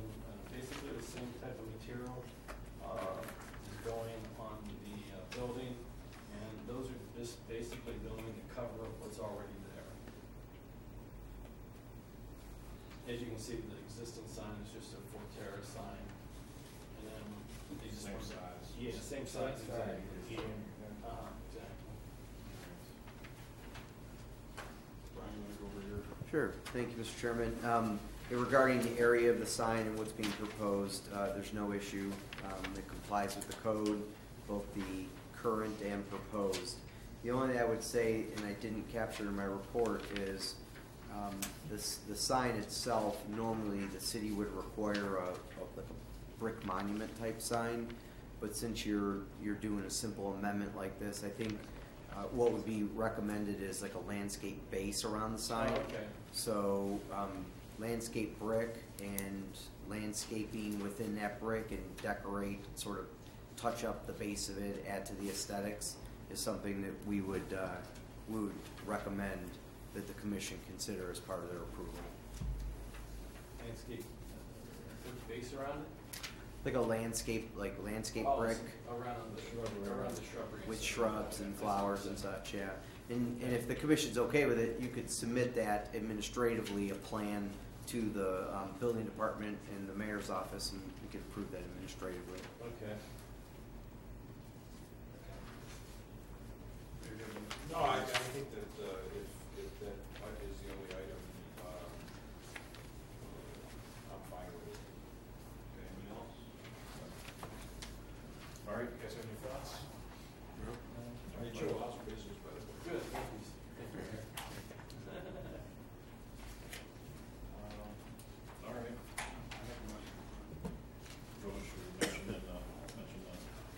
basically the same type of material is going on the building, and those are just basically going to cover up what's already there. As you can see, the existing sign is just a Forterra sign, and then they just Same size. Yeah, same size, exactly. Yeah. Exactly. Brian, you wanna go over here? Sure, thank you, Mr. Chairman. Regarding the area of the sign and what's being proposed, there's no issue. It complies with the code, both the current and proposed. The only thing I would say, and I didn't capture in my report, is the sign itself, normally the city would require like a brick monument type sign, but since you're doing a simple amendment like this, I think what would be recommended is like a landscape base around the sign. Oh, okay. So landscape brick and landscaping within that brick and decorate, sort of touch up the base of it, add to the aesthetics, is something that we would recommend that the commission consider as part of their approval. Landscape, base around it? Like a landscape Oh, brick around the shrubbery. with shrubs and flowers and such, yeah. And if the commission's okay with it, you could submit that administratively, a plan to the building department and the mayor's office, and we could approve that administratively. Okay. No, I think that if that is the only item, I'm fine with it. Anyone else? All right, you guys have any thoughts? I mean, Joe, lots of business, but. Good, thank you. Thank you, Mayor. All right. Rose, should we mention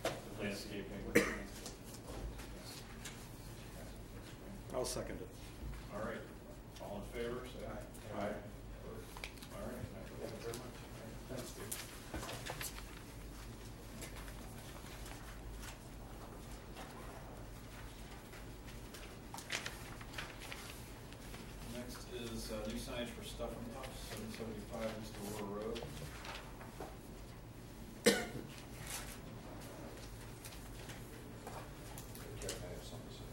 the landscaping? I'll second it. All right, all in favor, say aye. Aye. All right, thank you very much. Thanks, Steve. Next is new signage for Stuff and Puffs, 775 East Aurora Road. Kevin, I have something to say.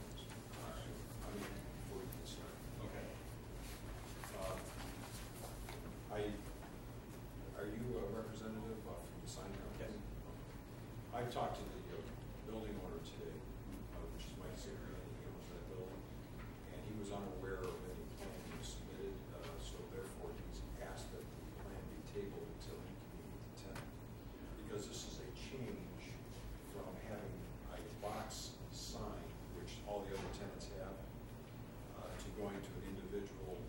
I mean, before you can start. Okay. Are you a representative from the sign company? Yes. I've talked to the building owner today, which is Mike Zimmerman, he owns that building, and he was unaware of any plan being submitted, so therefore he's asked that the plan be tabled until he can meet with the tenant. Because this is a change from having a box sign, which all the other tenants have, to going to an individual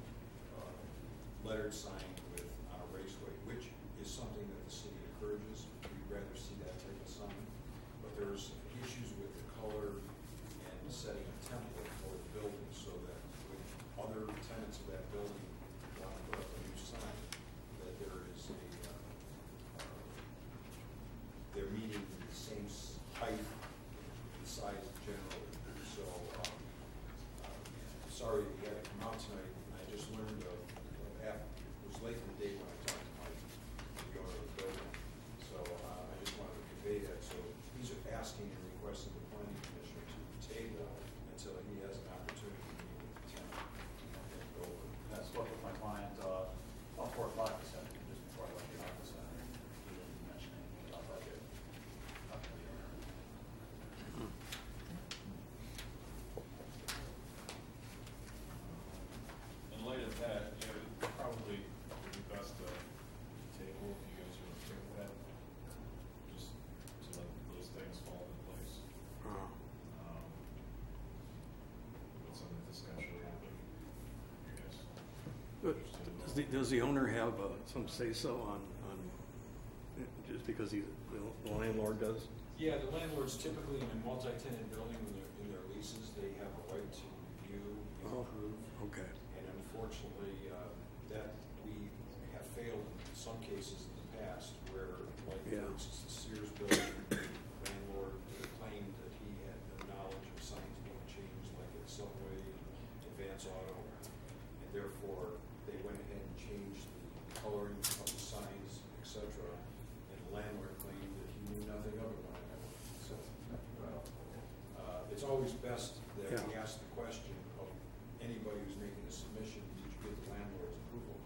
lettered sign with on a raceway, which is something that the city encourages. We'd rather see that type of sign. But there's issues with the color and setting a template for the building so that when other tenants of that building want to put up a new sign, that there is they're meeting the same height and size generally. So, sorry that you had to come out tonight. I just learned it was late in the day when I talked to Mike, the owner of the building. So I just wanted to convey that. So he's asking and requesting the planning commission to table until he Probably would be best to table if you guys are okay with that, just to let those things fall into place. With some discussion, but you guys. But does the owner have some say-so on, just because the landlord does? Yeah, the landlords typically in a multi-tenant building, when they're in their leases, they have a right to review and approve. Okay. And unfortunately, that we have failed in some cases in the past where, like, Yeah. for instance, the Sears building, landlord claimed that he had no knowledge of signs being changed, like at Subway, Advance Auto, and therefore they went ahead and changed the coloring of the signs, etc. And the landlord claimed that he knew nothing of it when I got it. So, it's always best that we ask the question of anybody who's making a submission, did you get the landlord's approval?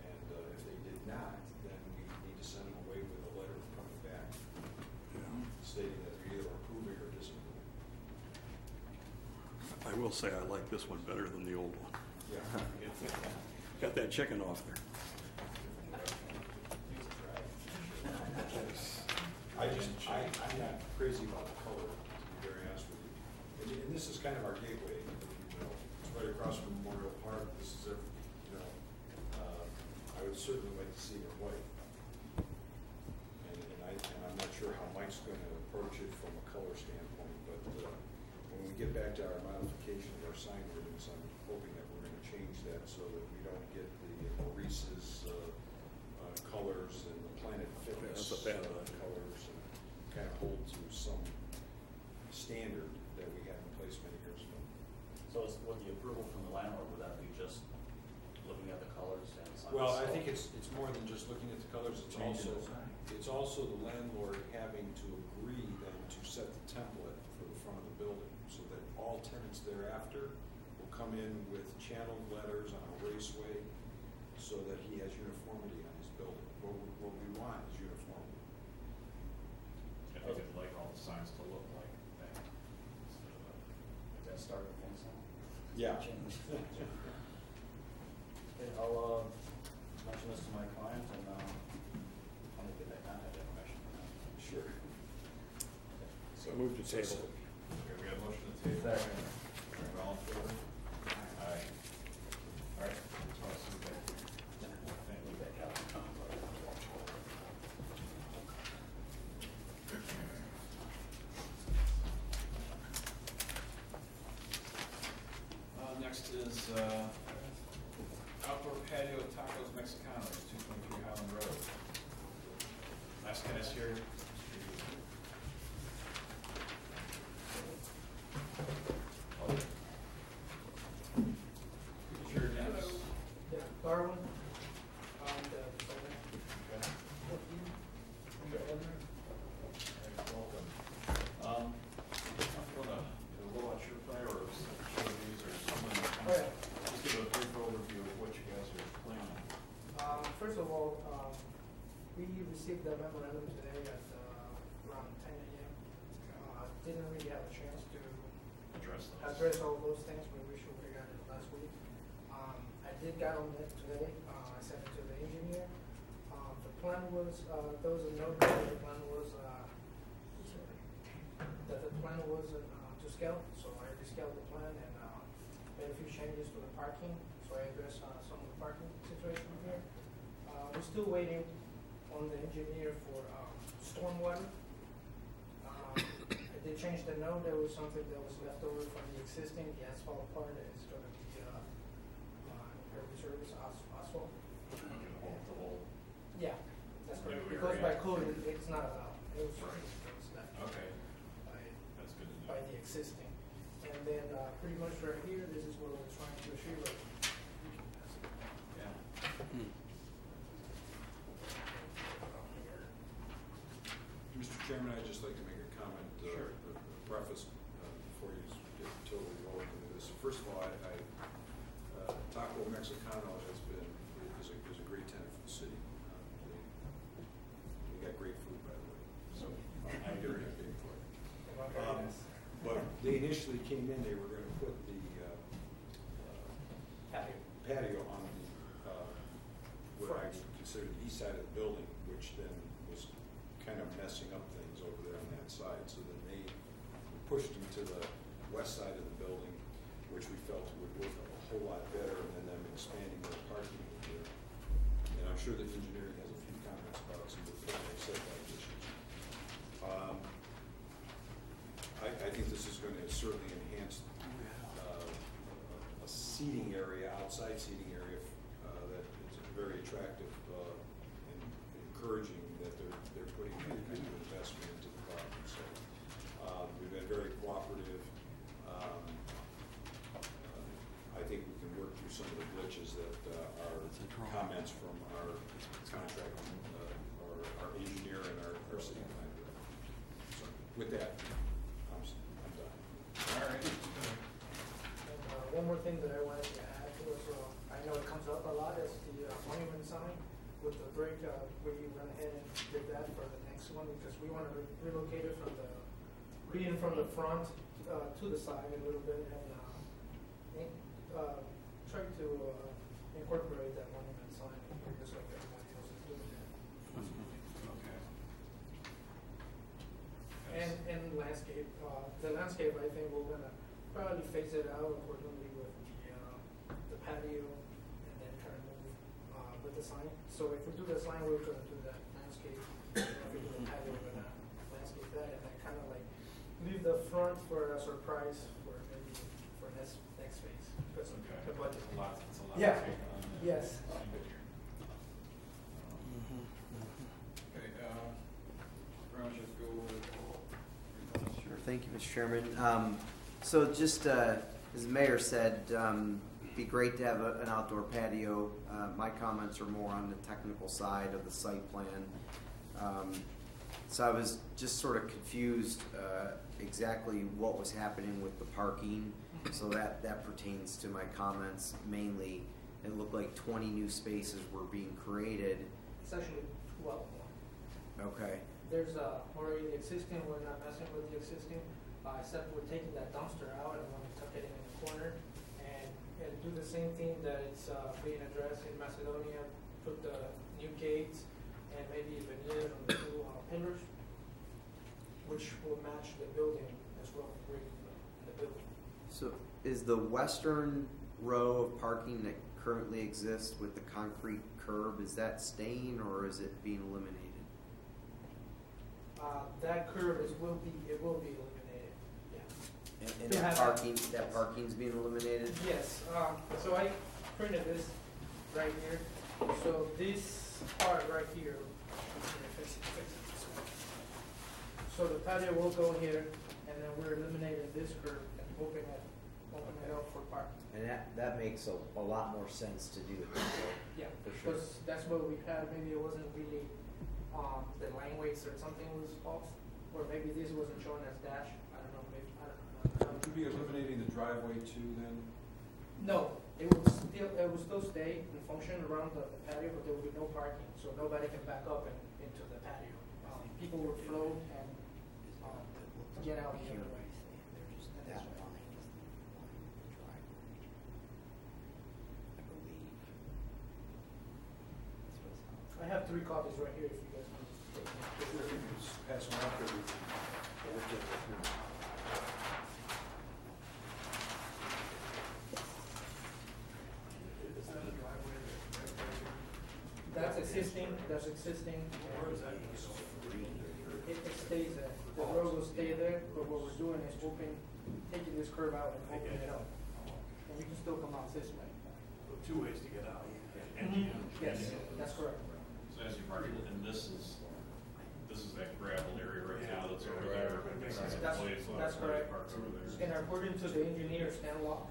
And if they did not, then we need to send them away with a letter coming back stating that they're either approving or disapproving. I will say I like this one better than the old one. Yeah. Got that chicken off there. I'm not crazy about the color, to be very honest with you. And this is kind of our gateway, you know, it's right across from Memorial Park, this is, I would certainly like to see it in white. And I'm not sure how Mike's gonna approach it from a color standpoint, but, when we get back to our modification of our sign ordinance, I'm hoping that we're gonna change that so that we don't get the Maurice's, colors and the Planet Fitness that's a bad one. colors, and kind of hold to some standard that we had in place many years ago. So with the approval from the landlord, would that be just looking at the colors and signs? Well, I think it's more than just looking at the colors, Changing the sign. it's also the landlord having to agree then to set the template for the front of the building, so that all tenants thereafter will come in with channeled letters on a raceway, so that he has uniformity on his building. What we want is uniformity. I think I'd like all the signs to look like that. Is that start with things now? Yeah. Okay, I'll mention this to my client and I'll get that contact information. Sure. So move to table. Okay, we got a motion to table. Second. All in favor? Aye. All right. That's all I see there. Thank you. Next is outdoor patio tacos Mexicanos, 223 Highland Road. Last guys here. Sure, yes. Yeah, Darwin, Welcome. I'm gonna roll out your priorities, show these or someone, just give a brief overview of what you guys are planning. First of all, we received the memorandum today at around 10 a.m. Didn't really have a chance to address all those things, but we should have got it last week. I did get on it today. I sent it to the engineer. The plan was, there was a note that the plan was, to scale, so I rescaled the plan and made a few changes to the parking, so I addressed some of the parking situation here. We're still waiting on the engineer for stormwater. I did change the note. There was something that was left over from the existing, the asphalt part, and it's going to be impervious surface asphalt. The whole, Yeah, that's correct. Maybe we Because by react. code, it's not allowed. It was Right. left okay, by, that's good to know. by the existing. And then pretty much right here, this is what we're trying to achieve. Yeah. Mr. Chairman, I'd just like to make a comment, Sure. a preface, before you get totally rolling into this. First of all, Taco Mexicano is a great tenant for the city. They got great food, by the way, so I'm very happy for it. But they initially came in, they were gonna put the patio east side of the building, which then was kind of messing up things over there on that side. So then they pushed them to the west side of the building, which we felt would work a whole lot better than them expanding their parking over there. And I'm sure that engineering has a few comments about some of the setback issues. I think this is going to certainly enhance a seating area, outside seating area that is very attractive and encouraging that they're putting that kind of investment into the property. So we've been very cooperative. I think we can work through some of the glitches that are comments from our contract, our engineer and our city planner. So with that, I'm done. All right. And one more thing that I wanted to add was, I know it comes up a lot, is the monument sign with the brick. We went ahead and did that for the next one because we want to relocate it from the front to the side a little bit and try to incorporate that monument sign here just like everybody else is doing that. Okay. And landscape, the landscape, I think we're gonna probably phase it out accordingly with the patio and then kind of move with the sign. So if we do the sign, we're gonna do that landscape. And if we do the patio, we're gonna landscape that and then kind of like leave the front for a surprise for maybe for next phase. Because Okay. the budget. It's a lot to Yeah. take on. Yes. Okay, Ron, just go over. Sure, thank you, Mr. Chairman. So just, as the mayor said, be great to have an outdoor patio. My comments are more on the technical side of the site plan. So I was just sort of confused exactly what was happening with the parking. So that pertains to my comments mainly. It looked like 20 new spaces were being created. It's actually 12 more. Okay. There's already the existing, we're not messing with the existing, except we're taking that dumpster out and we're tuck it in the corner and do the same thing that it's being addressed in Macedonia, put the new gates and maybe veneers on the two pillars, which will match the building as well, bring the building. So is the western row of parking that currently exists with the concrete curb, is that staying or is it being eliminated? That curve will be eliminated, yeah. And To that have that parking's being eliminated? Yes, so I printed this right here. So this part right here, fix it this way. So the patio will go here, and then we're eliminating this curve and open it up for parking. And that makes a lot more sense to do it this way. Yeah, For sure. because that's what we had. Maybe it wasn't really the line weights or something was off, or maybe this wasn't shown as dash. I don't know. Maybe I don't know. Would you be eliminating the driveway too then? No, it will still stay and function around the patio, but there will be no parking, so nobody can back up into the patio. People will flow and get out the other way. That line is the line of the driveway, I believe. I have 3 copies right here if you guys want to take them. Sure, you can just pass them out there. Is that a driveway That's existing. Where is that? It stays there. The road will stay there, but what we're doing is taking this curve out and opening it up. And you can still come out this way. 2 ways to get out. Yes, that's correct. So as you park it, and this is that gravel area right now that's over there. That's correct. Parked over there. And according to the engineer, Stan Locke,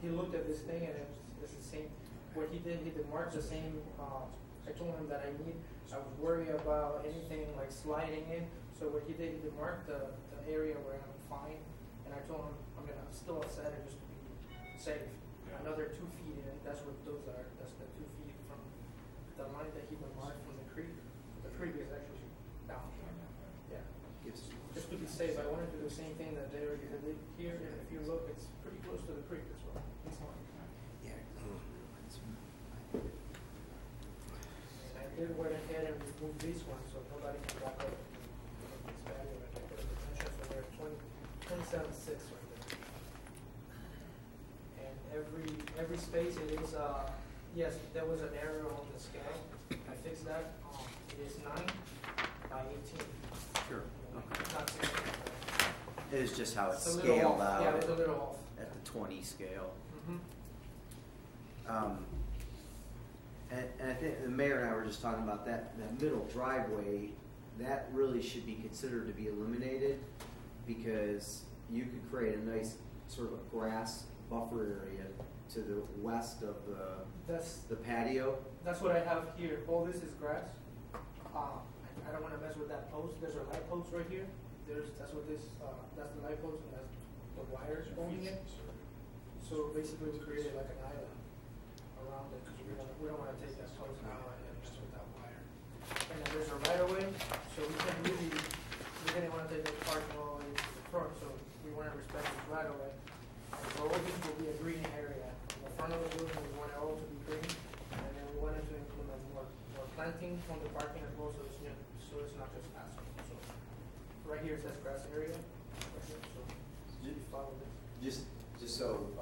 he looked at this thing and it's the same. What he did mark the same. I told him that I was worried about anything like sliding in. So what he did mark the area where I'm fine. And I told him I'm gonna still set it just to be safe. Yeah. Another 2 feet in. That's what those are. That's the 2 feet from the line that he marked from the creek. The creek is actually down here. Yeah. Just to be safe, I wanted to do the same thing that they already did here, and if you look, it's pretty close to the creek as well. It's fine. Yeah. And I did went ahead and removed this one, so nobody can walk up this patio and put a dimensions over there, 27.6 right there. And every space it is, yes, there was an error on the scale. I fixed that. It is 9 by 18. Sure. Okay. Not 16. It is just how it's a little scaled off. out. Yeah, it's a little off. At the 20 scale. Mm-hmm. And I think the mayor and I were just talking about that middle driveway, that really should be considered to be eliminated because you could create a nice sort of a grass buffer area to the west of the patio. That's what I have here. All this is grass. I don't want to mess with that post. There's a light post right here. That's what this. That's the light post, and that's the wires holding it. So basically, we created like an island around it because we don't want to take that post out and mess with that wire. And then there's a right of way, so we didn't want to take the parking all the way to the front, so we want to respect this right of way. And so all this will be a green area. In the front of the building, we want it all to be green, and then we wanted to implement more planting on the parking as well, so it's not just asphalt. So right here it says grass area. Right here, so you follow this. Just so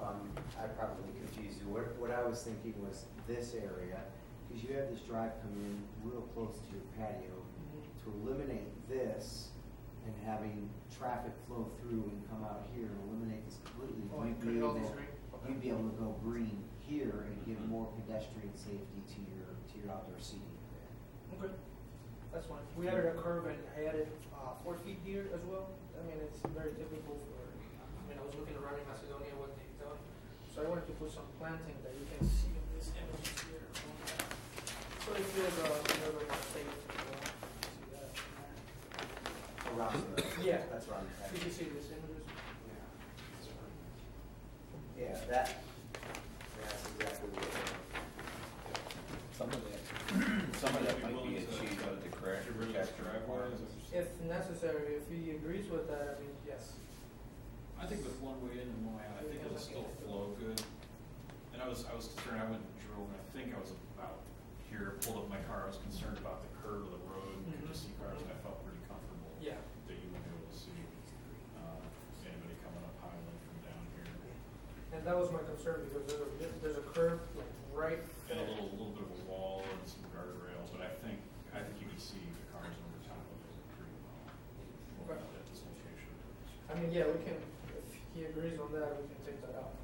I probably confused you. What I was thinking was this area, because you have this drive coming in real close to your patio. To eliminate this and having traffic flow through and come out here and eliminate this completely, you'd be able to go green here and give more pedestrian safety to your outdoor seating area. Okay, that's fine. We added a curb and I added 4 feet here as well. I mean, it's very typical for. I was looking around in Macedonia what they've done, so I wanted to put some planting that you can see in this image here. So it feels another safe. See that? Around the Yeah. That's around the You can see this images. Yeah, that's exactly what Some of that might be achieved with the crash protector. If necessary, if he agrees with that, I mean, yes. I think with one way in and one way out, I think it'll still flow good. And I was concerned, I went and drove, and I think I was about here, pulled up my car, I was concerned about the curve of the road, and could just see cars, and I felt pretty comfortable. Yeah. That you wouldn't be able to see, anybody coming up Highland from down here. And that was my concern because there's a curve like right. And a little bit of a wall and some guardrails, but I think you can see the cars over top of it pretty well. Okay. At this location. I mean, yeah, we can, if he agrees on that, we can take that out.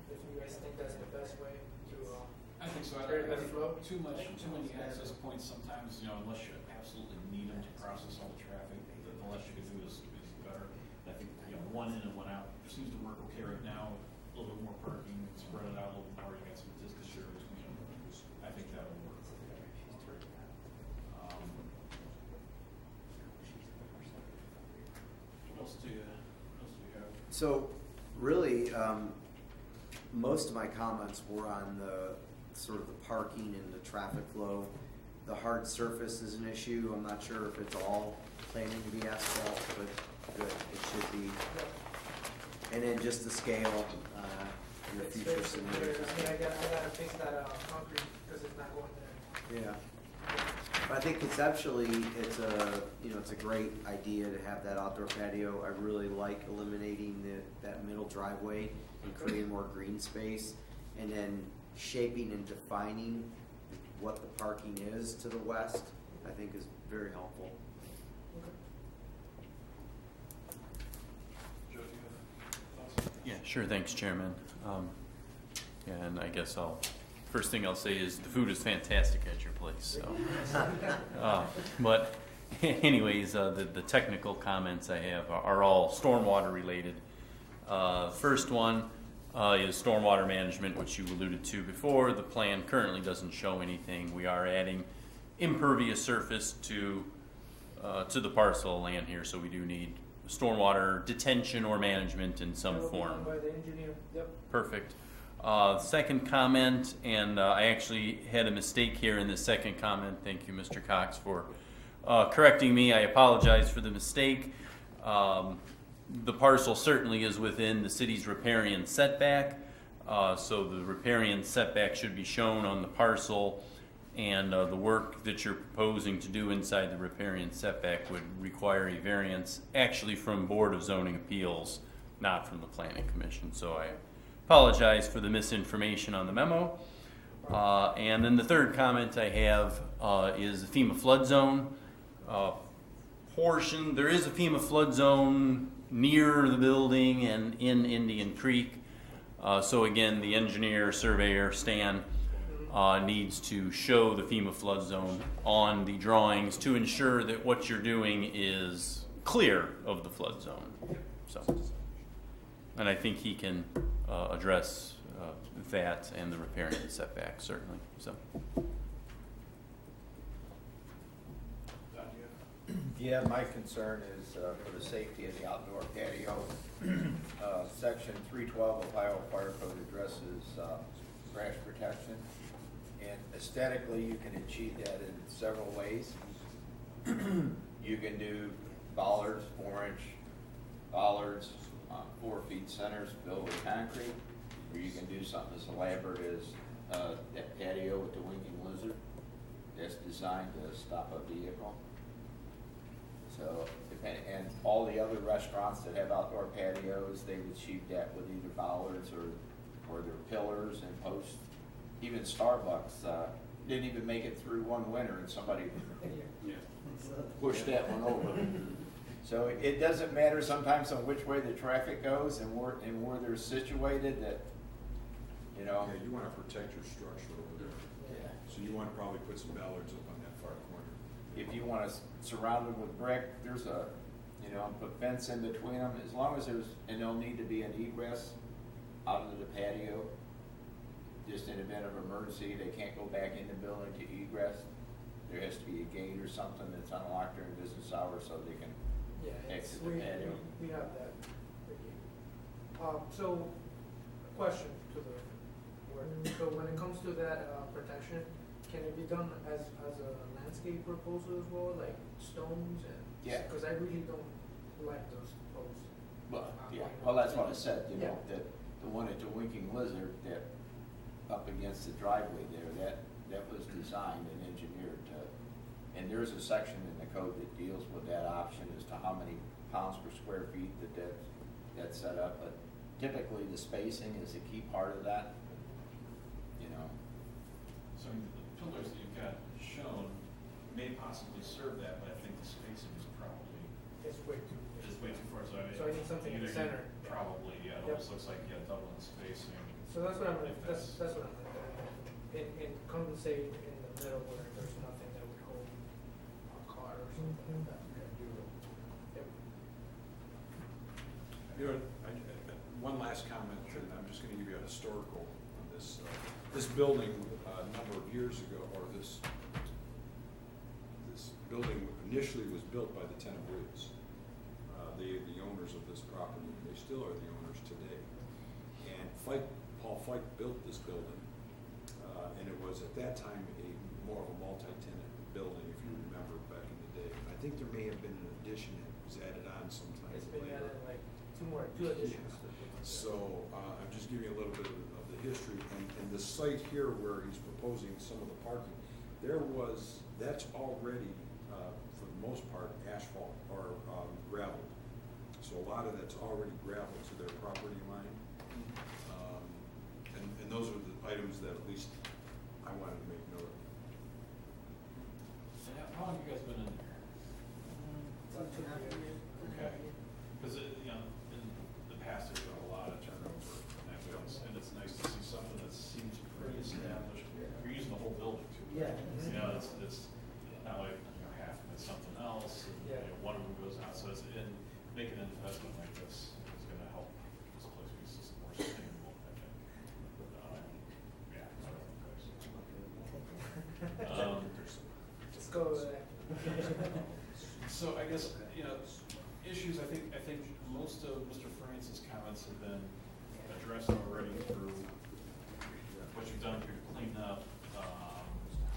If you guys think that's the best way to, I think so. I Very think good flow. too many access points sometimes, unless you absolutely need them to process all the traffic, the less you can do is better. And I think, one in and one out seems to work okay right now. A little bit more parking, spread it out a little more, you got some distance share between them. I think that'll work. What else do you have? So, really, most of my comments were on the sort of the parking and the traffic flow. The hard surface is an issue. I'm not sure if it's all planning to be asphalt, but good, it should be. And then just the scale, your it's future fixed. I mean, scenarios. I gotta fix that concrete because it's not going there. Yeah. But I think conceptually, it's a great idea to have that outdoor patio. I really like eliminating that middle driveway and creating more green space, and then shaping and defining what the parking is to the west, I think is very helpful. Joe, do you have thoughts? Yeah, sure. Thanks, Chairman. And I guess first thing I'll say is the food is fantastic at your place. So, but anyways, the technical comments I have are all stormwater related. First one is stormwater management, which you alluded to before. The plan currently doesn't show anything. We are adding impervious surface to the parcel of land here, so we do need stormwater detention or management in some form. By the engineer. Yep. Perfect. Second comment, and I actually had a mistake here in the second comment. Thank you, Mr. Cox, for correcting me. I apologize for the mistake. The parcel certainly is within the city's riparian setback, so the riparian setback should be shown on the parcel, and the work that you're proposing to do inside the riparian setback would require a variance actually from Board of Zoning Appeals, not from the Planning Commission. So I apologize for the misinformation on the memo. And then the third comment I have is the FEMA flood zone portion. There is a FEMA flood zone near the building and in Indian Creek. So again, the engineer, surveyor, Stan, needs to show the FEMA flood zone on the drawings to ensure that what you're doing is clear of the flood zone. So, and I think he can address that and the riparian setback, certainly. So. Yeah, my concern is for the safety of the outdoor patio. Section 312 Ohio Fire Code addresses crash protection. And aesthetically, you can achieve that in several ways. You can do bollards, 4-inch bollards, 4 feet centers filled with concrete, or you can do something as elaborate as that patio with the winking lizard that's designed to stop a vehicle. So, and all the other restaurants that have outdoor patios, they've achieved that with either bollards or their pillars and posts. Even Starbucks didn't even make it through one winter, and somebody pushed that one over. So it doesn't matter sometimes on which way the traffic goes and where they're situated. That you know. Yeah, you want to protect your structure over there. Yeah. So you want to probably put some bollards up on that far corner. If you want to surround them with brick, there's a, put fence in between them. As long as and there'll need to be an egress out into the patio. Just in event of emergency, they can't go back in the building to egress. There has to be a gate or something that's unlocked during business hours so they can exit the patio. We have that. So, a question to the board. So when it comes to that protection, can it be done as a landscape proposal as well, like stones and? Yeah. Because I really don't like those posts. Well, yeah. Well, that's what I said. Yeah. That the one at the Winking Lizard that up against the driveway there, that was designed and engineered to, and there's a section in the code that deals with that option as to how many pounds per square feet that's set up. But typically, the spacing is a key part of that. So the pillars that you've got shown may possibly serve that, but I think the spacing is probably It's way too. far. So I need something in the either center. Probably, yeah. It almost looks like you have double in spacing. So that's what I'm, If that's what I'm like, and compensate in the middle where there's nothing that would hold a car or something like that. Yep. One last comment, and I'm just going to give you a historical on this. This building, a number of years ago, or this building initially was built by the Tenebrits, the owners of this property. They still are the owners today. And Paul Fike built this building, and it was at that time more of a multi-tenant building, if you remember back in the day. I think there may have been an addition that was added on sometime It's been later. added like two additions. So I'm just giving you a little bit of the history, and the site here where he's proposing some of the parking, that's already, for the most part, asphalt or gravel. So a lot of that's already gravel to their property line. And those are the items that at least I wanted to make note of. So how long have you guys been in there? About 2.5 years. Okay. Because, in the past, there's been a lot of turnover, and it's nice to see something that seems pretty established. You're using the whole building too. Yeah. It's not like, half of it's something else, and one of them goes out, so making an investment like this is gonna help this place be more sustainable, I think. Let's go with that. So I guess, issues, I think most of Mr. Francis' comments have been addressed already through what you've done here to clean up,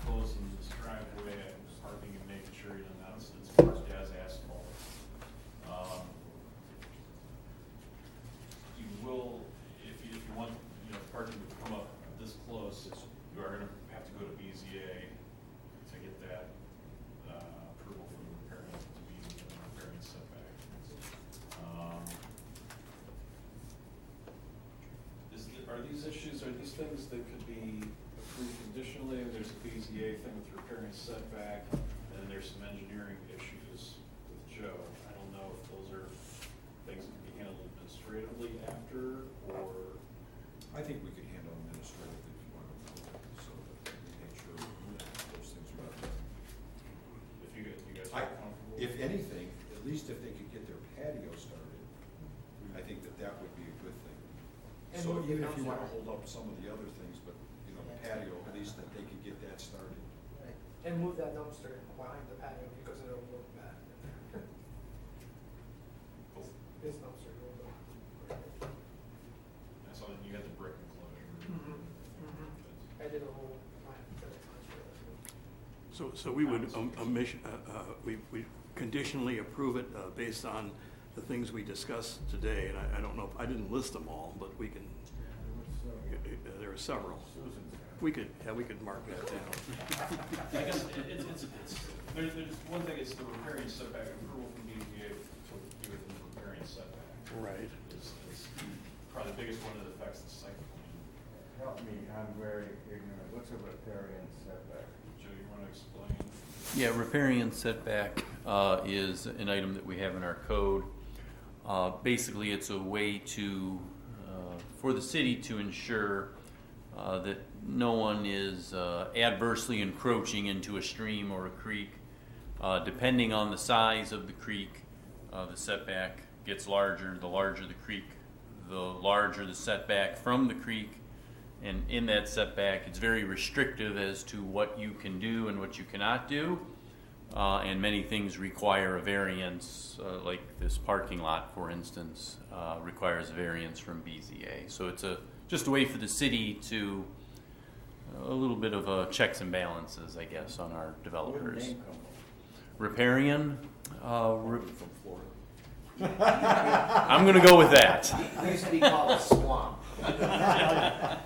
closing this driveway, parking and making sure it's marked as asphalt. You will, if you want, parking to come up this close, you are gonna have to go to BZA these things that could be approved conditionally, and there's a BZA thing with repairing setback, and then there's some engineering issues with Joe. I don't know if those are things that can be handled administratively after, or I think we could handle administratively if you want to move it, so that we make sure that those things are done. if you guys are comfortable. If anything, at least if they could get their patio started, I think that would be a good thing. And So move the even if you want to dumpster. hold up some of the other things, but, you know, the patio, at least that they could get that started. And move that dumpster behind the patio because it'll look bad in there. This dumpster will look. I saw that you had the brick enclosure. I did a whole plan for the dumpster. So we would, we conditionally approve it based on the things we discussed today, and I don't know, I didn't list them all, but we can, there are several. We could mark that down. I guess there's one thing, it's the repairing setback, approval from BZA to do with the repairing setback. Right. Is probably the biggest one that affects the site plan. Help me, I'm very ignorant. What's a riparian setback? Joe, you want to explain? Yeah, riparian setback is an item that we have in our code. Basically, it's a way to, for the city to ensure that no one is adversely encroaching into a stream or a creek. Depending on the size of the creek, the setback gets larger. The larger the creek, the larger the setback from the creek. And in that setback, it's very restrictive as to what you can do and what you cannot do. And many things require a variance, like this parking lot, for instance, requires a variance from BZA. So it's just a way for the city to, a little bit of checks and balances, I guess, on our developers. Riparian? From Florida. I'm going to go with that. It used to be called a swamp. That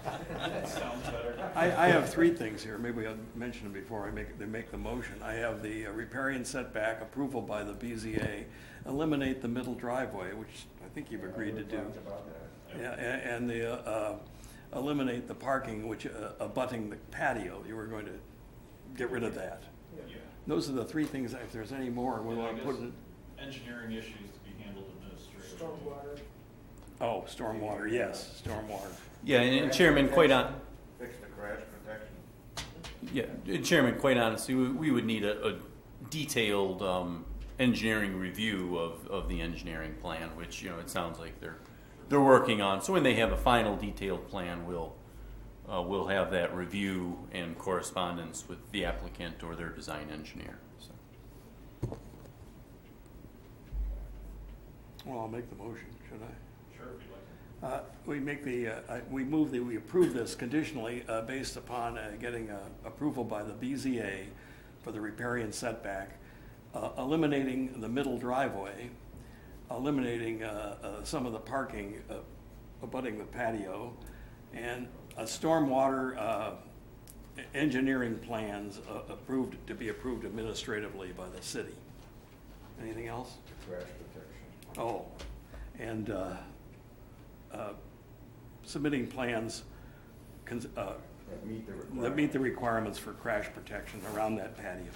sounds better. I have three things here. Maybe I'll mention them before they make the motion. I have the riparian setback approval by the BZA, eliminate the middle driveway, which I think you've agreed to do. About that. Yeah, and the eliminate the parking, which abutting the patio. You were going to get rid of that. Yeah. Those are the three things. If there's any more, we And I want to put guess in. engineering issues to be handled administratively. Stormwater. Oh, stormwater. Yes, stormwater. Yeah, and Chairman, quite on. Fix the crash protection. Yeah, Chairman, quite honestly, we would need a detailed engineering review of the engineering plan, which, you know, it sounds like they're working on. So when they have a final detailed plan, we'll have that review and correspondence with the applicant or their design engineer. So. Well, I'll make the motion, should I? Sure, if you'd like. We move that we approve this conditionally based upon getting approval by the BZA for the riparian setback, eliminating the middle driveway, eliminating some of the parking abutting the patio, and stormwater engineering plans to be approved administratively by the city. Anything else? Crash protection. Oh, and submitting plans That meet the requirements. that meet the requirements for crash protection around that patio.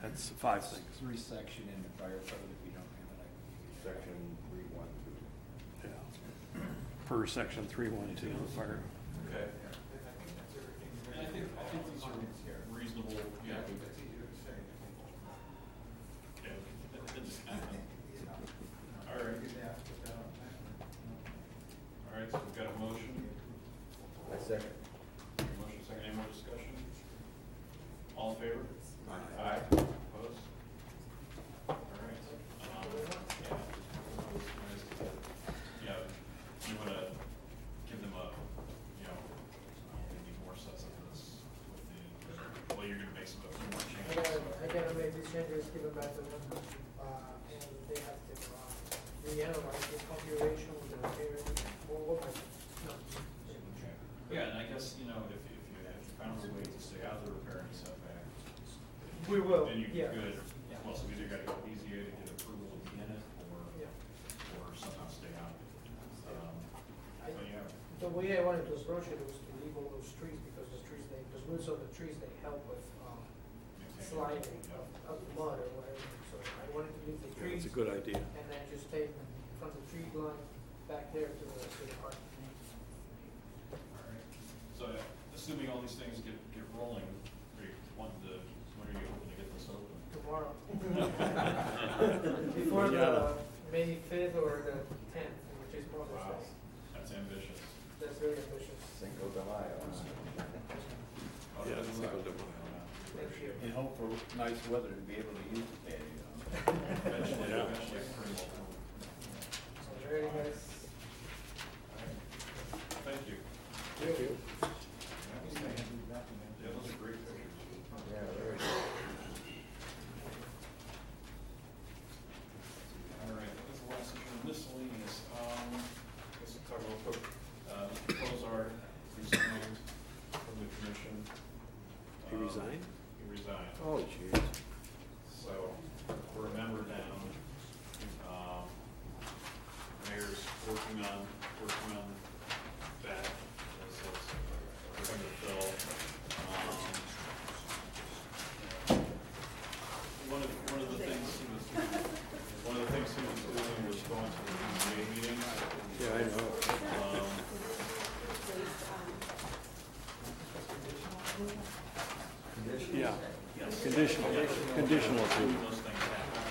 That's 5 things. Resection in the fire code if we don't have it. Section 312. Yeah. Per section 312 of the fire. Okay. And I think these are reasonable, yeah. All right. All right, so we've got a motion. I second. Motion second, any more discussion? All in favor? Aye. Aye. Opposed? All right. Yeah, you want to give them a, they need more sets of this with the, well, you're going to make some, a few more changes. I gotta make these changes, give it back to them, and they have to reanalyze this configuration with the material. Yeah, and I guess, if you found a way to stay out of the repairing setback. We will, Then you yeah. could, well, so either got to go BZA to get approval to be in it, Yeah. or somehow stay out. But yeah, The way I wanted to approach it was to leave all those trees, because the roots of the trees, they help with, sliding of the mud or whatever. So I wanted to leave the Yeah, trees. it's a good idea. And then just take from the tree line back there to the park. Alright, so assuming all these things get rolling, when are you hoping to get this open? Tomorrow. Before the May 5th or the 10th, which is Mother's Wow, Day. that's ambitious. That's very ambitious. Cinco de Mayo. Yeah, it's Cinco de Mayo. Thank you. And hope for nice weather to be able to use the patio. Eventually, Yeah. spring will come. So very nice. Thank you. Thank you. Yeah, those are great pictures. Yeah, very good. All right, that was the last section of miscellaneous. I guess we'll talk real quick. Mr. Cozart resigned from the commission. He resigned? He resigned. Oh, jeez. So we're a member down. Mayor's working on that. We're going to fill. One of the things he was doing was going to the BZA meeting. Yeah, I know. Yeah, conditional approval. Those things happen.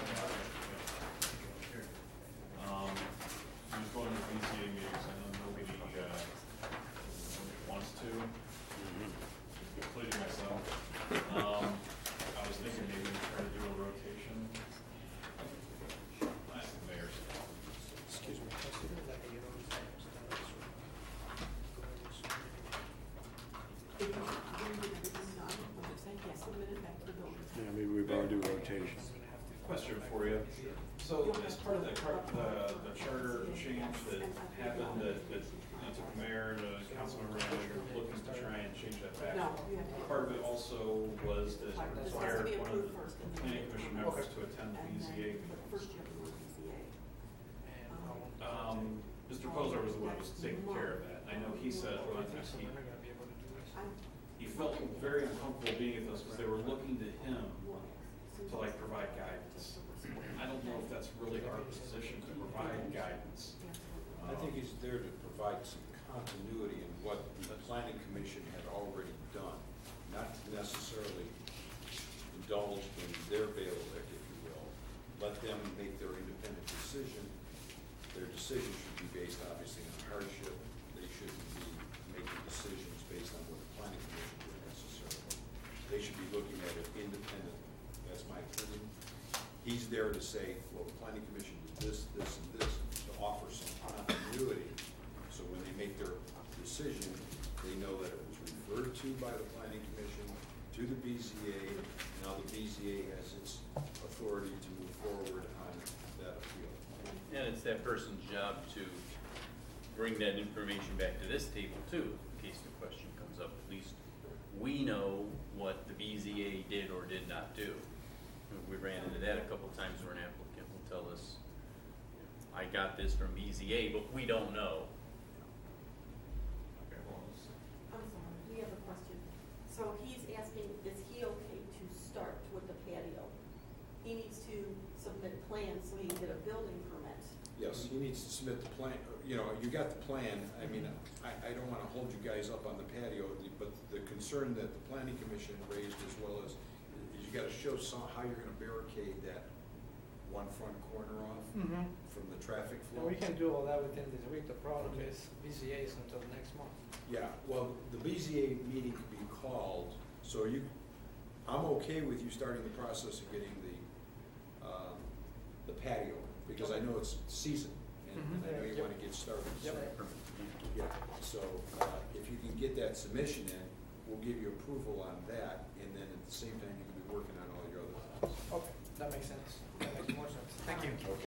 He was going to BZA meetings, I know nobody wants to, including myself. I was thinking maybe try to do a rotation. That's the mayor's. Excuse me. Yeah, maybe we better do rotation. Question for you. So as part of the charter change that happened, that took mayor to council member, and you're looking to try and change that back. Part of it also was that it required one of the planning commission members to attend the BZA meetings. Mr. Poser was the one who was taking care of that. I know he said one time he felt very uncomfortable being at those because they were looking to him to like provide guidance. I don't know if that's really our position to provide guidance. I think he's there to provide some continuity in what the planning commission had already done, not to necessarily indulge in their bailiwick, if you will. Let them make their independent decision. Their decision should be based obviously on hardship. They shouldn't be making decisions based on what the planning commission would necessarily. They should be looking at it independently. That's my opinion. He's there to say, well, the planning commission did this, this, and this, to offer some continuity. So when they make their decision, they know that it was referred to by the planning commission to the BZA. Now the BZA has its authority to move forward on that appeal. And it's that person's job to bring that information back to this table too, in case the question comes up. At least we know what the BZA did or did not do. We ran into that a couple times where an applicant will tell us, I got this from BZA, but we don't know. Okay, well, I'm sorry, we have a question. So he's asking, is he okay to start with the patio? He needs to submit plans so he can get a building permit. Yes, he needs to submit the plan, you know, you got the plan, I mean, I don't wanna hold you guys up on the patio, but the concern that the planning commission raised as well as, is you gotta show how you're gonna barricade that one front corner off from the traffic And flow. we can do all that within this week. The problem is BZA is until next month. Yeah, well, the BZA meeting could be called, so I'm okay with you starting the process of getting the patio, because I know it's season, and I know you wanna get started. So, yeah, so, if you can get that submission in, we'll give you approval on that, and then at the same time, you can be working on all your other things. Okay, that makes sense. That makes more sense. Thank you.